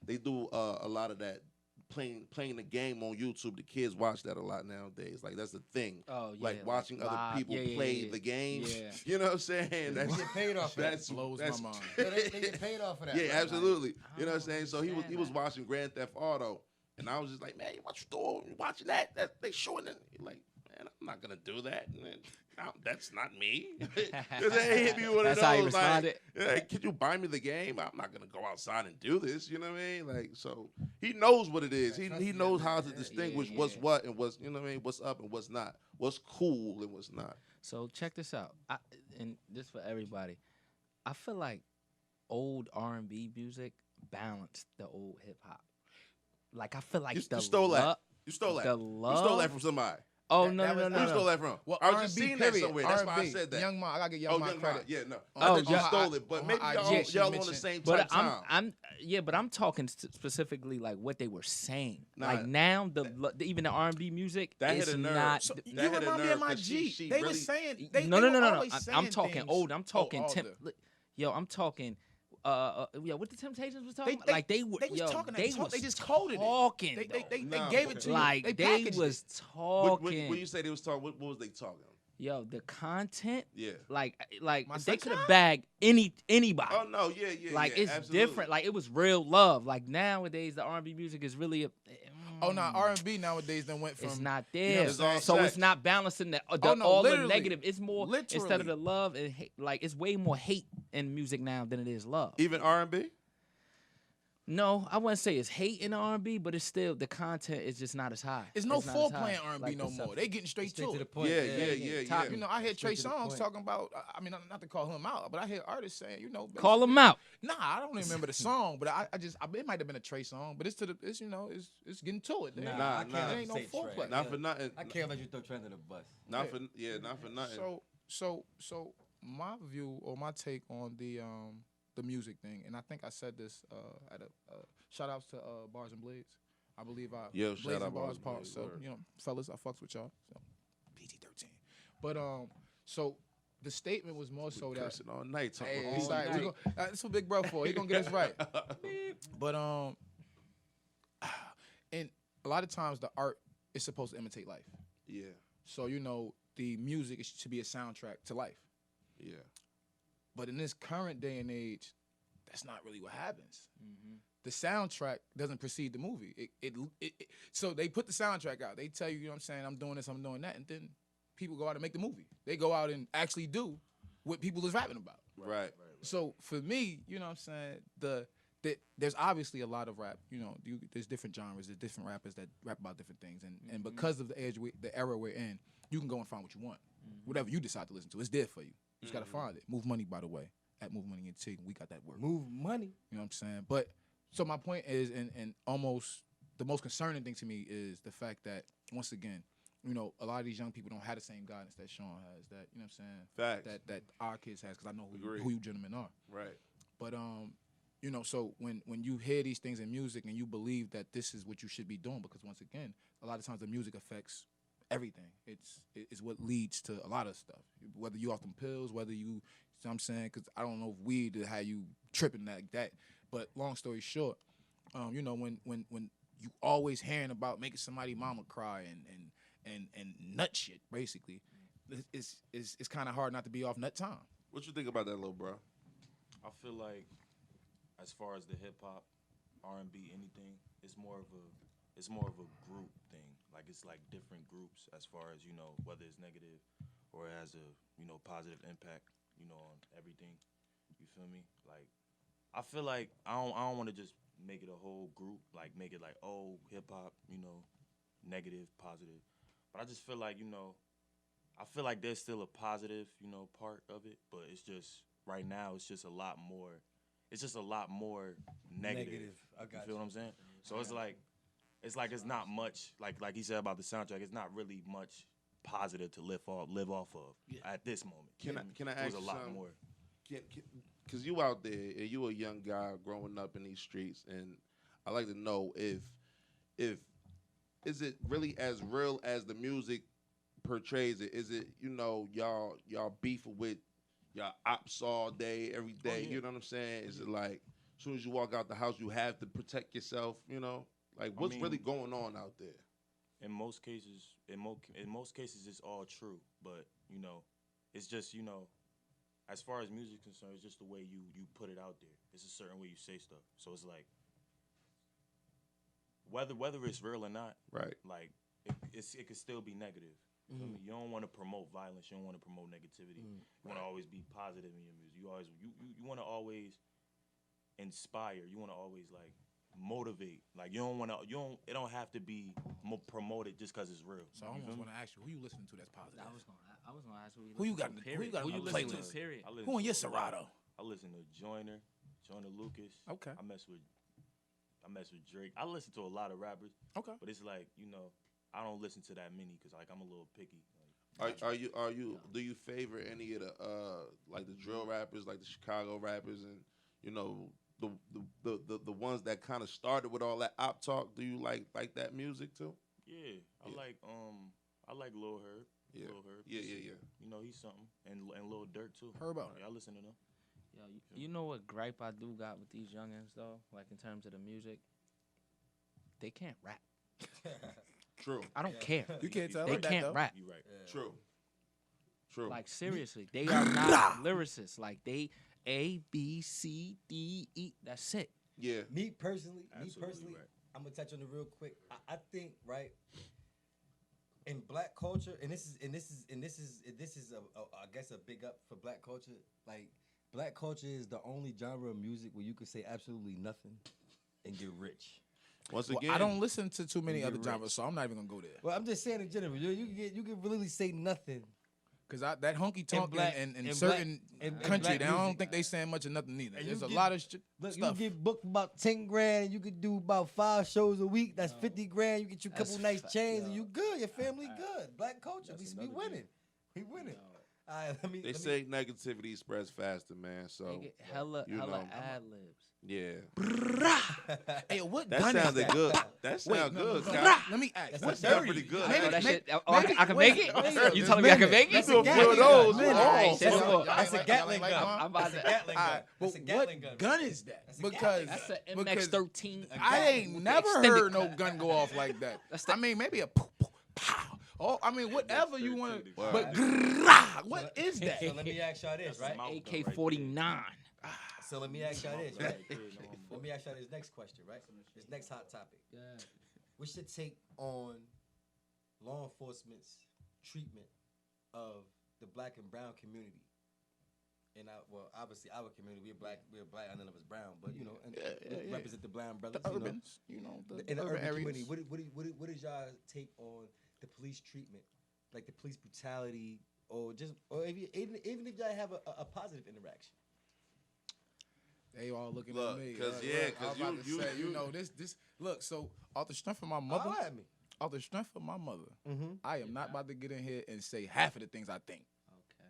They do a lot of that playing the game on YouTube. The kids watch that a lot nowadays. Like that's the thing. Oh, yeah, like like watching other live. people Yeah, play yeah. the game. Yeah. You know what I'm saying? They That's get paid off of that. that's Blows that's, my mind. Yeah, they get paid off of that. Yeah, right? absolutely. I You know what I'm don't saying? So he was understand watching Grand Theft Auto, and I was just like, man, what you doing? You watching that? They showing it. Like, man, I'm not gonna do that. Man, no, that's not me. 'Cause they hit me with one of That's how he those, like, responded? hey, could you buy me the game? I'm not gonna go outside and do this. You know what I mean? Like, so he knows what it is. He knows how to distinguish what's yeah. what and what's what I mean, what's up and what's not, what's cool and what's not. So check this out, and this for everybody. I feel like old R&B music balanced the old hip hop. Like I feel like You the stole that. lo- You stole that. the You stole that love- from somebody. Oh That- no that no was- no Who no. you stole that from? Well, I was R&B, just seeing that period. somewhere. That's why I R&B. said that. Young Ma, I gotta give Young Ma Young credit. Yeah, no. Oh, I thought yeah. you stole it, but On maybe her y'all IG, she on the mentioned- same But type time. I'm talking specifically like what they were saying. Nah, like now even the R&B music that is hit a nerve. not. So That you hit a remind me nerve of my 'cause G. she They really- was saying no. were I'm always saying talking things. old. I'm talking older. Yo, I'm talking. What the Temptations was talking about? They- Like they were. they was yo, talking that they talk. was They just coded it. talking. They Nah, gave it to you. like They they packaged was it. talking. When you say they was talking, what was they talking? Yo, the content. Yeah. Like My they could sunshine? have bagged anybody. Oh no, yeah. Like yeah, it's absolutely. different. Like it was real love. Like nowadays, the R&B music is really Oh no, R&B nowadays then went from it's not you know there. what I'm It's all saying? So sex. it's not balancing the, Oh, no, all the literally. negative. It's more instead Literally. of the love and hate, like it's way more hate in music now than it is love. Even R&B. No, I wouldn't say it's hate in R&B, but it's still the content is just not as high. It's no It's not as high. foreplay in R&B Like, no what's up? more. They getting straight Straight to to the it. point. Yeah. Top- You know, I hear Trey Straight to the Songz point. talking about. I mean, not to call him out, but I hear artists saying, you know, Call basically- them out. Nah, I don't remember the song, but it might have been a Trey song, but it's you know, it's getting to it. Nah, Nah, I can't nah. let There you ain't no say foreplay. Trey. Not for nothing. I can't let you throw Trey under the bus. Not for nothing. So my view or my take on the music thing, and I think I said this at a shout outs to Bars and Blades. I believe Yo, Blades shout and out Bars Bars and part. Blades, So word. you know, fellas, I fucks with y'all. So PG-13. But so the statement was more so that Cursing all night. talking hey, about it's PG. like, that's what Big Bro for. He gonna get us right. But and a lot of times the art is supposed to imitate life. Yeah, So you know the music is to be a soundtrack to life. yeah. But in this current day and age, that's not really what happens. The soundtrack doesn't precede the movie. So they put the soundtrack out. They tell you, you know what I'm saying, I'm doing this, I'm doing that, and then people go out and make the movie. They go out and actually do what people is rapping about. Right. So for me, you know what I'm saying, there's obviously a lot of rap. You know, there's different genres. There's different rappers that rap about different things, and because of the era we're in, you can go and find what you want, whatever you decide to listen to. It's there for you. You just gotta find it. Move Money, by the way, at Move Money and T. We got that word. Move money. You know what I'm saying? But so my point is, and almost the most concerning thing to me is the fact that once again, you know, a lot of these young people don't have the same guidance that Sean has. That you know what I'm saying? Facts. That our kids has, because I know Agree. who you gentlemen are. Right. But you know, so when you hear these things in music and you believe that this is what you should be doing, because once again, a lot of times the music affects everything. It's what leads to a lot of stuff. Whether you off them pills, whether you know what I'm saying, because I don't know if weed is how you tripping like that. But long story short, you know, when you always hearing about making somebody mama cry and nut shit, basically, it's kind of hard not to be off nut time. What you think about that, little bro? I feel like, as far as the hip hop, R&B, anything, it's more of a group thing. Like it's like different groups as far as, you know, whether it's negative or it has a, you know, positive impact, you know, on everything. You feel me? Like I feel like I don't want to just make it a whole group, like make it like, oh, hip hop, you know, negative, positive. But I just feel like, you know, I feel like there's still a positive, you know, part of it, but it's just right now it's just a lot more. It's just a lot more negative. I got You feel what I'm saying? So it's like it's not much like he said about the soundtrack. It's not really much positive to live off of at this moment. Can I There's ask a you lot something? more. Because you out there and you a young guy growing up in these streets, and I like to know if is it really as real as the music portrays it? Is it, you know, y'all beefing with y'all ops all day, every day? yeah. You know what I'm saying? Is it like as soon as you walk out the house, you have to protect yourself? You know, like what's mean- really going on out there? In most cases, it's all true. But you know, it's just, you know, as far as music is concerned, it's just the way you put it out there. It's a certain way you say stuff. So it's like whether it's real or not, Right. like it could still be negative. You feel me? You don't want to promote violence. You don't want to promote negativity. You want to always be positive in your music. You always you want to always inspire. You want to always like motivate. Like you don't want to. It don't have to be promoted just because it's real. So I almost want to ask you, who you listening to that's positive? I was gonna ask Who you got in the- who you got on the listen playlist? to, period. I listen Who in your to a lot. Serato? I listen to Joyner Lucas. Okay. I mess with Drake. I listen to a lot of rappers. Okay. But it's like, you know, I don't listen to that many because like I'm a little picky. Like, Are you do you favor any of the like the drill rappers, like the Chicago rappers, and you know the ones that kind of started with all that op talk? Do you like that music too? yeah, Yeah. I like Lil Herb. Yeah. Lil Herb. Yeah, He's- yeah. You know, he's something. And Lil Durk too. Herbo. I listen to them. Yo, you know what gripe I do got with these youngins though? Like in terms of the music, they can't rap. True. I don't care. You can't tell They them that, can't though. rap. You right. True. True. Like seriously, they are not lyricists. Like they A B C D E. That's it. Yeah. Me personally, Absolutely right. I'm gonna touch on it real quick. I think right in black culture, and this is I guess a big up for black culture. Like black culture is the only genre of music where you can say absolutely nothing and get rich. Once Well, again, I don't listen to too many You're other rich. genres, so I'm not even gonna go there. Well, I'm just saying in general, you can really say nothing. Cause that honky tonk black- in in certain black- in country, black I don't music. think they saying much of nothing either. And you There's a get- lot of shit, Look, stuff. you get booked about 10 grand, and you could do about 5 shows a week. That's 50 grand. You get you a couple That's nice fa- chains, and yo. you good. Your family good. Black culture, That's we another winning. We winning. All right, They say negativity spreads faster, man. So Nigga, hella you know. ad libs. yeah, Hey, what that gun is sounded that? good. That Wait, sound no, good, no, Kyle. no. Let me ask. That's What's That's dirty. pretty good. Oh, Maybe- that maybe- shit. Oh, I can make it. wait, You telling me I can make That's it? a a few of Gatling those. gun. Oh, Say Y'all some ain't- more. y'all That's a ain't Gatling like gun. one? I'm about That's a to. Gatling All gun. right, That's a but Gatling what gun. gun is that? That's a Because That's a because MX-13. I ain't never Extended heard no cut. gun go off like that. That's the- I mean, maybe a poof, poof, pow. Oh, I mean, whatever you want to. Wow. But grrrah, what is that? So let me ask y'all this, right? AK-49. So let me ask y'all this, Right right? there, no one Let me ask y'all this next question, right? This next hot topic. What's your take on law enforcement's treatment of the black and brown community? And obviously our community, we're black, none of us brown, but you know, and Yeah. represent the brown brothers. The you know? urbans, you know, the In the urban areas. community, what is y'all take on the police treatment, like the police brutality, or even if y'all have a positive interaction? They all looking Look, at me. 'cause, Look, yeah, I was 'cause about to you- say, you- know, this. Look, so off the strength of my mother, Holla at me. off the strength of my mother, Mm-hmm. I am not about to get in here and say half of the things I think, Okay.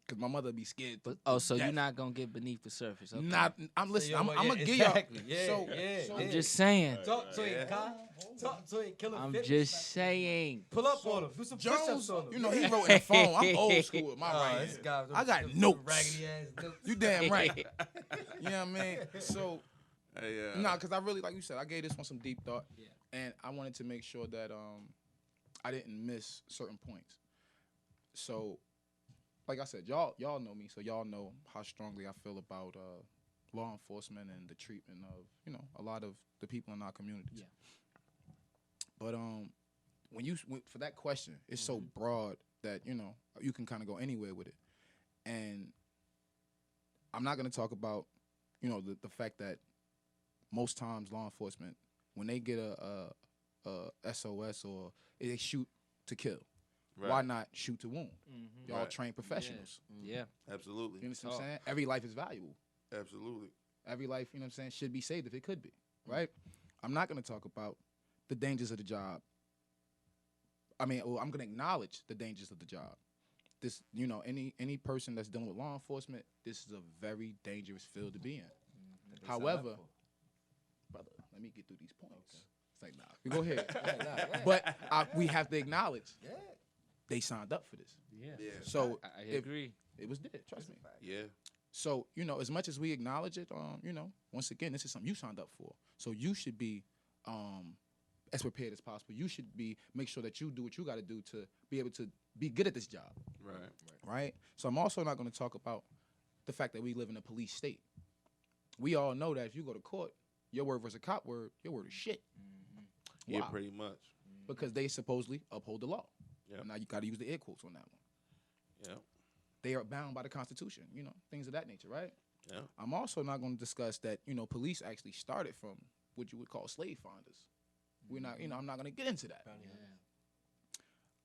cause my mother be scared. Oh, so you're death. not gonna get beneath the surface? Okay. Not. I'm listening. I'm yeah, gonna give y'all. exactly. Yeah, so, yeah, so I'm just saying. Talk to Yeah. him, Kyle. Talk to him, Killer I'm Fitness. just saying. Pull up on him. Do some push-ups Jones, on him. you know, he wrote in the phone. I'm old school with my Oh, right this hand. guy, I got them notes. raggedy ass notes. You damn right. You know what I mean? So, Hey, nah, cause I really, like you said, I gave this one some deep thought, and I wanted to make sure that I didn't miss certain points. So, like I said, y'all know me, so y'all know how strongly I feel about law enforcement and the treatment of a lot of the people in our communities. Yeah. But for that question, it's so broad that you can kind of go anywhere with it, and I'm not gonna talk about the fact that most times law enforcement, when they get a SOS or they shoot to kill, right. why not shoot to wound? Mhm. Y'all Right. trained professionals. Yeah. Absolutely. You understand what I'm saying? Every life is valuable. Absolutely. Every life, should be saved if it could be, right? I'm not going to talk about the dangers of the job. I'm going to acknowledge the dangers of the job. This, any person that's dealing with law enforcement, this is a very dangerous field to be in. However, brother, let me get through these points. It's like, nah, you go ahead. But we have to acknowledge they signed up for this. Yeah. Yeah. So I if- agree. it was there, trust me. Yeah. So, as much as we acknowledge it, once again, this is something you signed up for. So you should be as prepared as possible. You should make sure that you do what you got to do to be able to be good at this job, Right. right? So I'm also not going to talk about the fact that we live in a police state. We all know that if you go to court, your word versus a cop word, your word is shit. Yeah, Why? pretty much. Because they supposedly uphold the law. Yeah. Now you got to use the air quotes on that one. Yeah. They are bound by the Constitution, things of that nature, right? Yeah. I'm also not going to discuss that, police actually started from what you would call slave finders. We're not, I'm not going to get into that.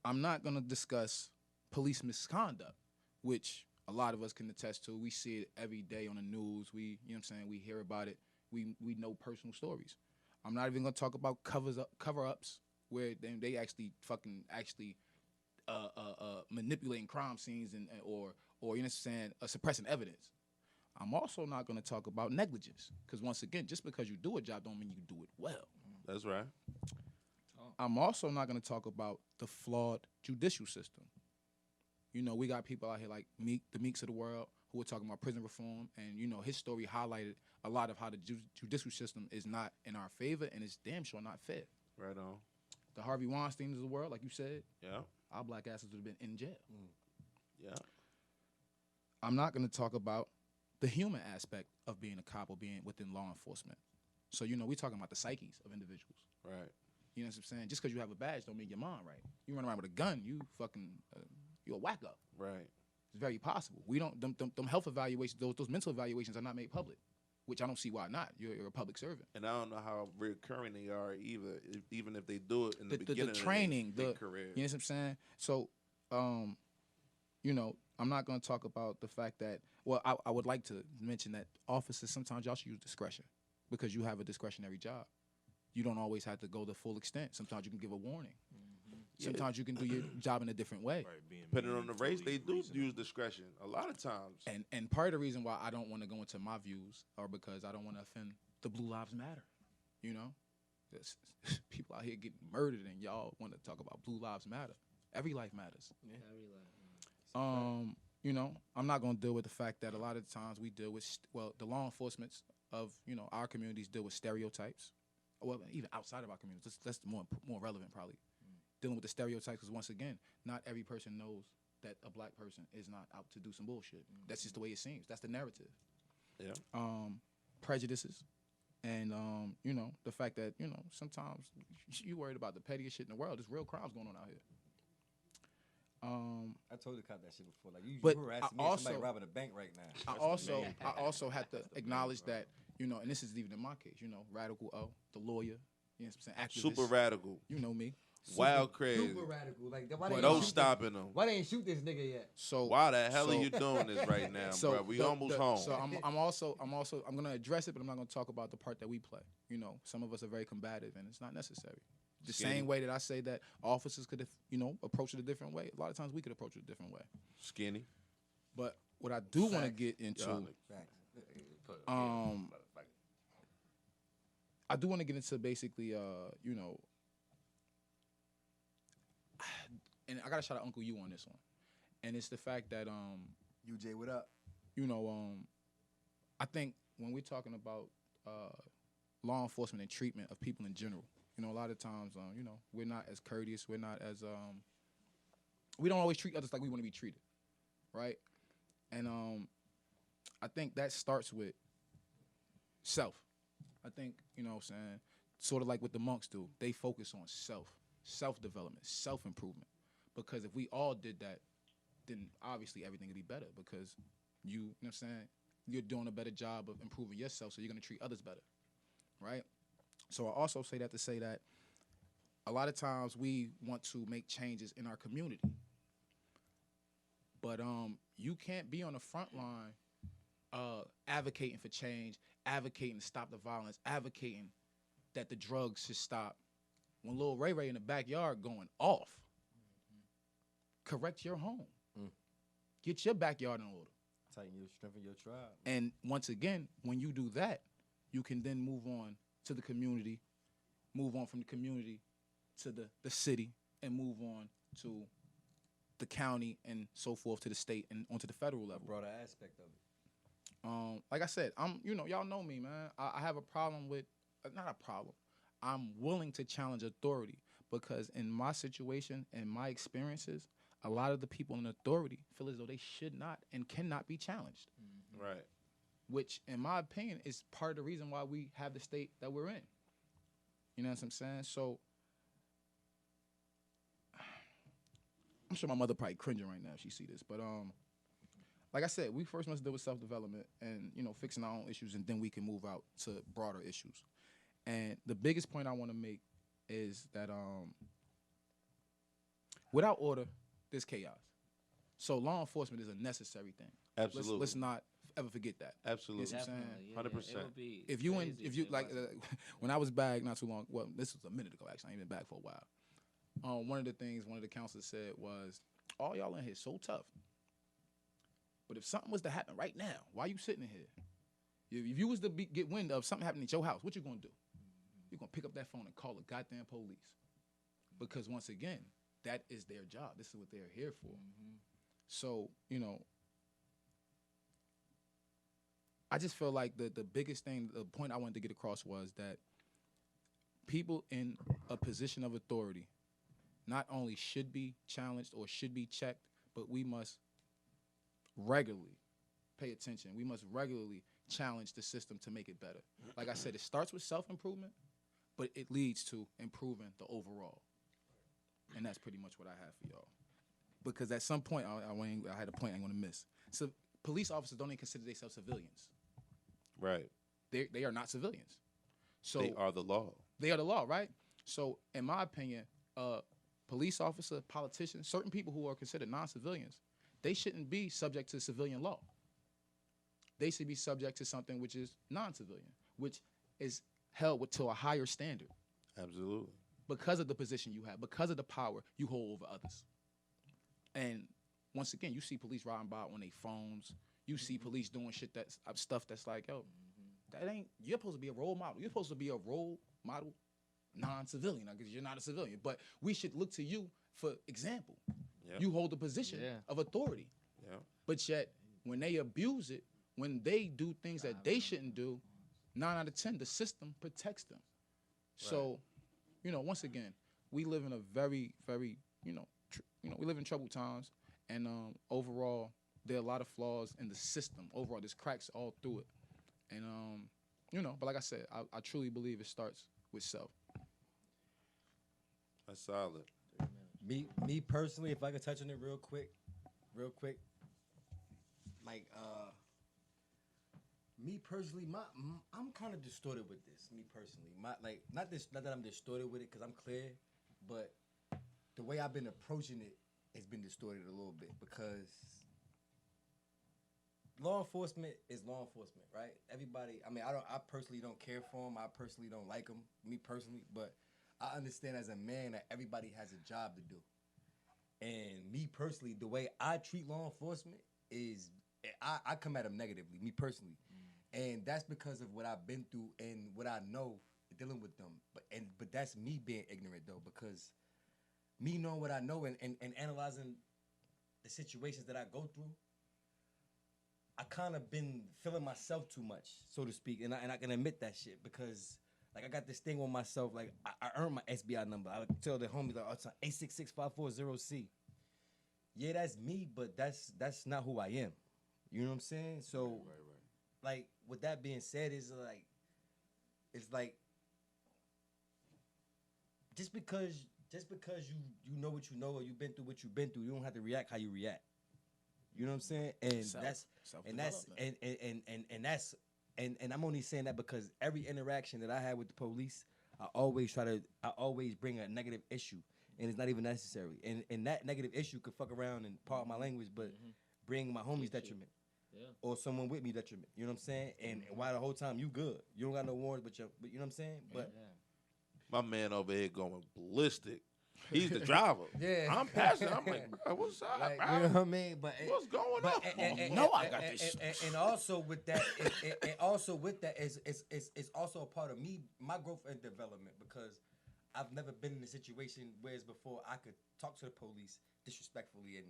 I'm not going to discuss police misconduct, which a lot of us can attest to. We see it every day on the news. We hear about it. We know personal stories. I'm not even going to talk about cover-ups where they actually manipulating crime scenes or suppressing evidence. I'm also not going to talk about negligence because once again, just because you do a job don't mean you do it well. That's right. I'm also not going to talk about the flawed judicial system. We got people out here like Meek, the Meeks of the world, who are talking about prison reform, and his story highlighted a lot of how the judicial system is not in our favor and it's damn sure not fair. Right on. The Harvey Weinsteins of the world, like you said, Yeah. our black asses would have been in jail. Yeah. I'm not going to talk about the human aspect of being a cop or being within law enforcement. So, we're talking about the psyches of individuals. Right. You know what I'm saying? Just because you have a badge don't mean your mind right. You run around with a gun, you fucking, you're a whack up. Right. It's very possible. We don't, them health evaluations, those mental evaluations are not made public, which I don't see why not. You're a public servant. And I don't know how recurring they are either, even if they do it in the, The beginning training, of their the career. You know what I'm saying? So, I'm not going to talk about the fact that, I would like to mention that officers, sometimes y'all should use discretion because you have a discretionary job. You don't always have to go the full extent. Sometimes you can give a warning. Sometimes you can do your job in a different way. Right, being Depending mean, on the race, totally they do reasonable. use discretion a lot of times. And part of the reason why I don't want to go into my views are because I don't want to offend the Blue Lives Matter. You know, there's people out here getting murdered, and y'all want to talk about Blue Lives Matter. Every life matters. You know, I'm not gonna deal with the fact that a lot of times we deal with the law enforcement of our communities deal with stereotypes. Well, even outside of our communities, that's more relevant probably. Dealing with the stereotypes, because once again, not every person knows that a black person is not out to do some bullshit. That's just the way it seems. That's the narrative. Yeah. Prejudices, and the fact that sometimes you worried about the pettiest shit in the world. There's real crimes going on out here. I told the cop that shit before. Like you But harassing I me, somebody also- robbing a bank right now. I also have to acknowledge that and this is even in my case. Radical O, the lawyer, what I'm saying, activist. Super radical, You know me. wild, crazy. Super radical. Like why But they No ain't shoot stopping them. Why they ain't shoot this nigga yet? So Why the hell so- are you doing this right now, bro? We almost home. So I'm gonna address it, but I'm not gonna talk about the part that we play. Some of us are very combative, and it's not necessary. The Skinny. same way that I say that officers could, approach it a different way. A lot of times we could approach it a different way. Skinny. But what I do want to Facts. get into, Facts. I do want to get into basically, and I gotta shout out Uncle U on this one, and it's the fact that UJ, what up? I think when we're talking about law enforcement and treatment of people in general, a lot of times, we're not as courteous. We're not as we don't always treat others like we want to be treated, right? And I think that starts with self. I think, what I'm saying, sort of like what the monks do. They focus on self-development, self-improvement. Because if we all did that, then obviously everything would be better because you know what I'm saying, you're doing a better job of improving yourself, so you're going to treat others better, right? So I also say that to say that a lot of times we want to make changes in our community. But you can't be on the front line advocating for change, advocating to stop the violence, advocating that the drugs should stop when Lil Ray Ray in the backyard going off. Correct your home. Get your backyard in order. Tighten your strengthen your tribe. And once again, when you do that, you can then move on to the community, move on from the community to the city, and move on to the county and so forth to the state and onto the federal level. Broader aspect of it. Like I said, y'all know me, man. I have a problem with, not a problem. I'm willing to challenge authority because in my situation and my experiences, a lot of the people in authority feel as though they should not and cannot be challenged. Right. Which, in my opinion, is part of the reason why we have the state that we're in. You know what I'm saying? So, I'm sure my mother probably cringing right now if she see this, but like I said, we first must deal with self-development and fixing our own issues, and then we can move out to broader issues. And the biggest point I want to make is that without order, there's chaos. So law enforcement is a necessary thing. Absolutely. Let's not ever forget that. Absolutely. Yes, I'm saying? Definitely, 100%. It would be If you crazy if you it like wasn't. when I was back not too long, well, this was a minute ago actually. I ain't been back for a while. One of the things one of the counselors said was, "All y'all in here so tough, but if something was to happen right now, why you sitting in here? If you was to get wind of something happening at your house, what you gonna do? You're gonna pick up that phone and call the goddamn police, because once again, that is their job. This is what they're here for. So I just feel like the biggest thing, the point I wanted to get across was that people in a position of authority not only should be challenged or should be checked, but we must regularly pay attention. We must regularly challenge the system to make it better. Like I said, it starts with self-improvement, but it leads to improving the overall. And that's pretty much what I have for y'all. Because at some point, I had a point I'm going to miss. So police officers don't even consider themselves civilians. Right. They are not civilians. So They are the law. they are the law, right? So in my opinion, police officer, politicians, certain people who are considered non-civilians, they shouldn't be subject to civilian law. They should be subject to something which is non-civilian, which is held to a higher standard. Absolutely. because of the position you have, because of the power you hold over others. And once again, you see police riding by on their phones. You see police doing shit that's stuff that's like, yo, that ain't. You're supposed to be a role model. You're supposed to be a role model, non-civilian, because you're not a civilian. But we should look to you for example. Yeah. You hold a position Yeah. of authority. Yeah. But yet, when they abuse it, when they do things that they shouldn't do, 9 out of 10, the system protects them. So, once again, we live in a very, very, we live in troubled times, and overall, there are a lot of flaws in the system. Overall, there's cracks all through it, and but like I said, I truly believe it starts with self. That's solid. Me personally, if I could touch on it real quick, like me personally, I'm kind of distorted with this. Me personally, not that I'm distorted with it because I'm clear, but the way I've been approaching it has been distorted a little bit because law enforcement is law enforcement, right? Everybody, I personally don't care for them. I personally don't like them, me personally, but I understand as a man that everybody has a job to do. And me personally, the way I treat law enforcement is I come at them negatively, me personally. And that's because of what I've been through and what I know dealing with them. But that's me being ignorant though, because me knowing what I know and analyzing the situations that I go through, I kind of been feeling myself too much, so to speak. And I can admit that shit because like I got this thing on myself, like I earned my SBI number. I tell the homies like all the time, 866-540-C. Yeah, that's me, but that's not who I am. You know what I'm saying? So like with that being said, it's like just because you know what you know or you've been through what you've been through, you don't have to react how you react. You know what I'm saying? And and I'm only saying that because every interaction that I had with the police, I always bring a negative issue, and it's not even necessary. And that negative issue could fuck around and part my language, but bring my homies detriment. Yeah. Or someone with me detriment. You know what I'm saying? And while the whole time you good, you don't got no warrants, but you know what I'm saying? But My man over here going ballistic. He's the driver. Yeah. I'm passing. I'm like, bro, what's up, like, bro? you know what I mean? But What's going on? I got this. And also with that, it's also a part of me, my growth and development, because I've never been in a situation whereas before I could talk to the police disrespectfully and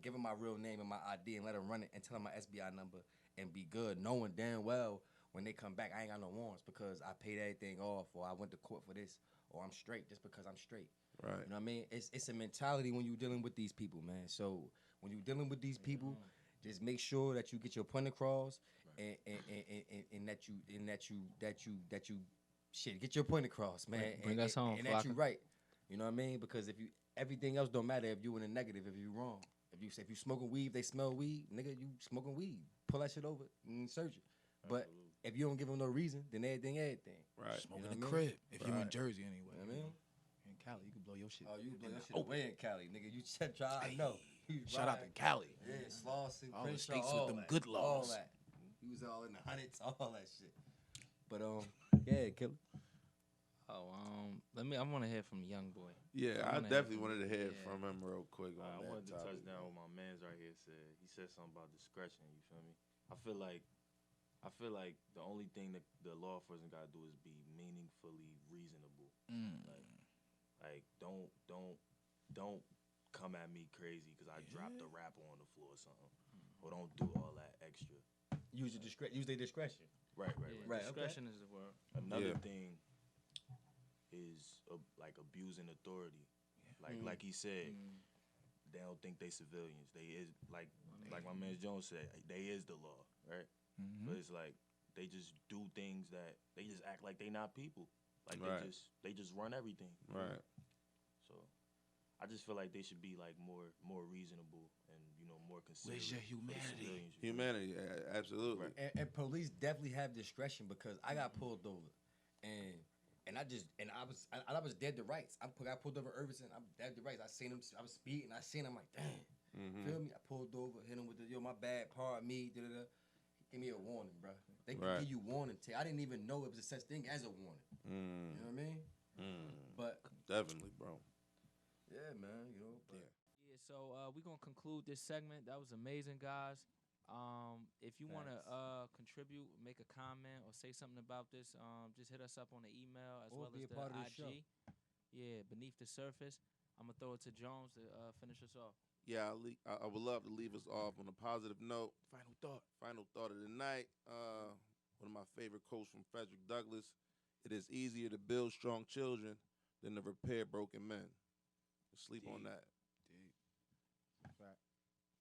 give them my real name and my ID and let them run it and tell them my SBI number and be good, knowing damn well when they come back I ain't got no warrants because I paid everything off or I went to court for this or I'm straight just because I'm straight. Right. You know what I mean? It's a mentality when you're dealing with these people, man. So when you're dealing with these people, just make sure that you get your point across and that you shit, get your point across, man. Bring us home, and that you Flocka. right. You know what I mean? Because if you everything else don't matter if you in the negative, if you wrong. If you smoking weed, they smell weed, nigga, you smoking weed. Pull that shit over and search it. But if you don't give them no reason, then everything. Right. Smoke You know in the what I mean? crib if you're in Jersey anyway. You know what I mean? In Cali, you can blow your shit. Oh, you blow that shit away in Cali, nigga. You check, I know. You Shout out to ride. Cali. Yeah, Slauson, All the Crenshaw, states all with them that, good all laws. that. He was all in the hundreds, all that shit. But yeah, killer. I want to hear from Young Boy. Yeah, I wanna definitely hear wanted to hear yeah. from him real quick on I that wanted to touch topic. down what my man's right here said. He said something about discretion. You feel me? I feel like the only thing that the law enforcement gotta do is be meaningfully reasonable. Like don't come at me crazy because I dropped a rapper on the floor or something, or don't do all that extra. Use their discretion. Right. Right, okay. Discretion is the word. Another Yeah. thing is like abusing authority. Like he said, they don't think they civilians. They is like my man Jones said, they is the law, right? But it's like they just do things that they just act like they not people. Like Right. they just run everything. Right. So I just feel like they should be like more reasonable and more considerate. Where's your for the humanity? civilians, you feel me? Humanity, absolutely. And police definitely have discretion because I got pulled over, and I was dead to rights. I got pulled over Irvington. I'm dead to rights. I seen him. I was speeding. I seen him. I'm like, damn. Feel me? I pulled over, hit him with the my bad, pardon me. Da da da. Give me a warning, bro. They can Right. give you warning. I didn't even know it was a such thing as a warning. You know what I mean? But Definitely, bro. Yeah, man. You know. But Yeah, so we're gonna conclude this segment. That was amazing, guys. If you wanna contribute, make a comment, or say something about this, just hit us up on the email as Or well be as a the part of the IG. show. Yeah, beneath the surface. I'm gonna throw it to Jones to finish us off. Yeah, I would love to leave us off on a positive note. Final thought. Final thought of the night. One of my favorite quotes from Frederick Douglass. It is easier to build strong children than to repair broken men. Sleep on that. Deep. Fact.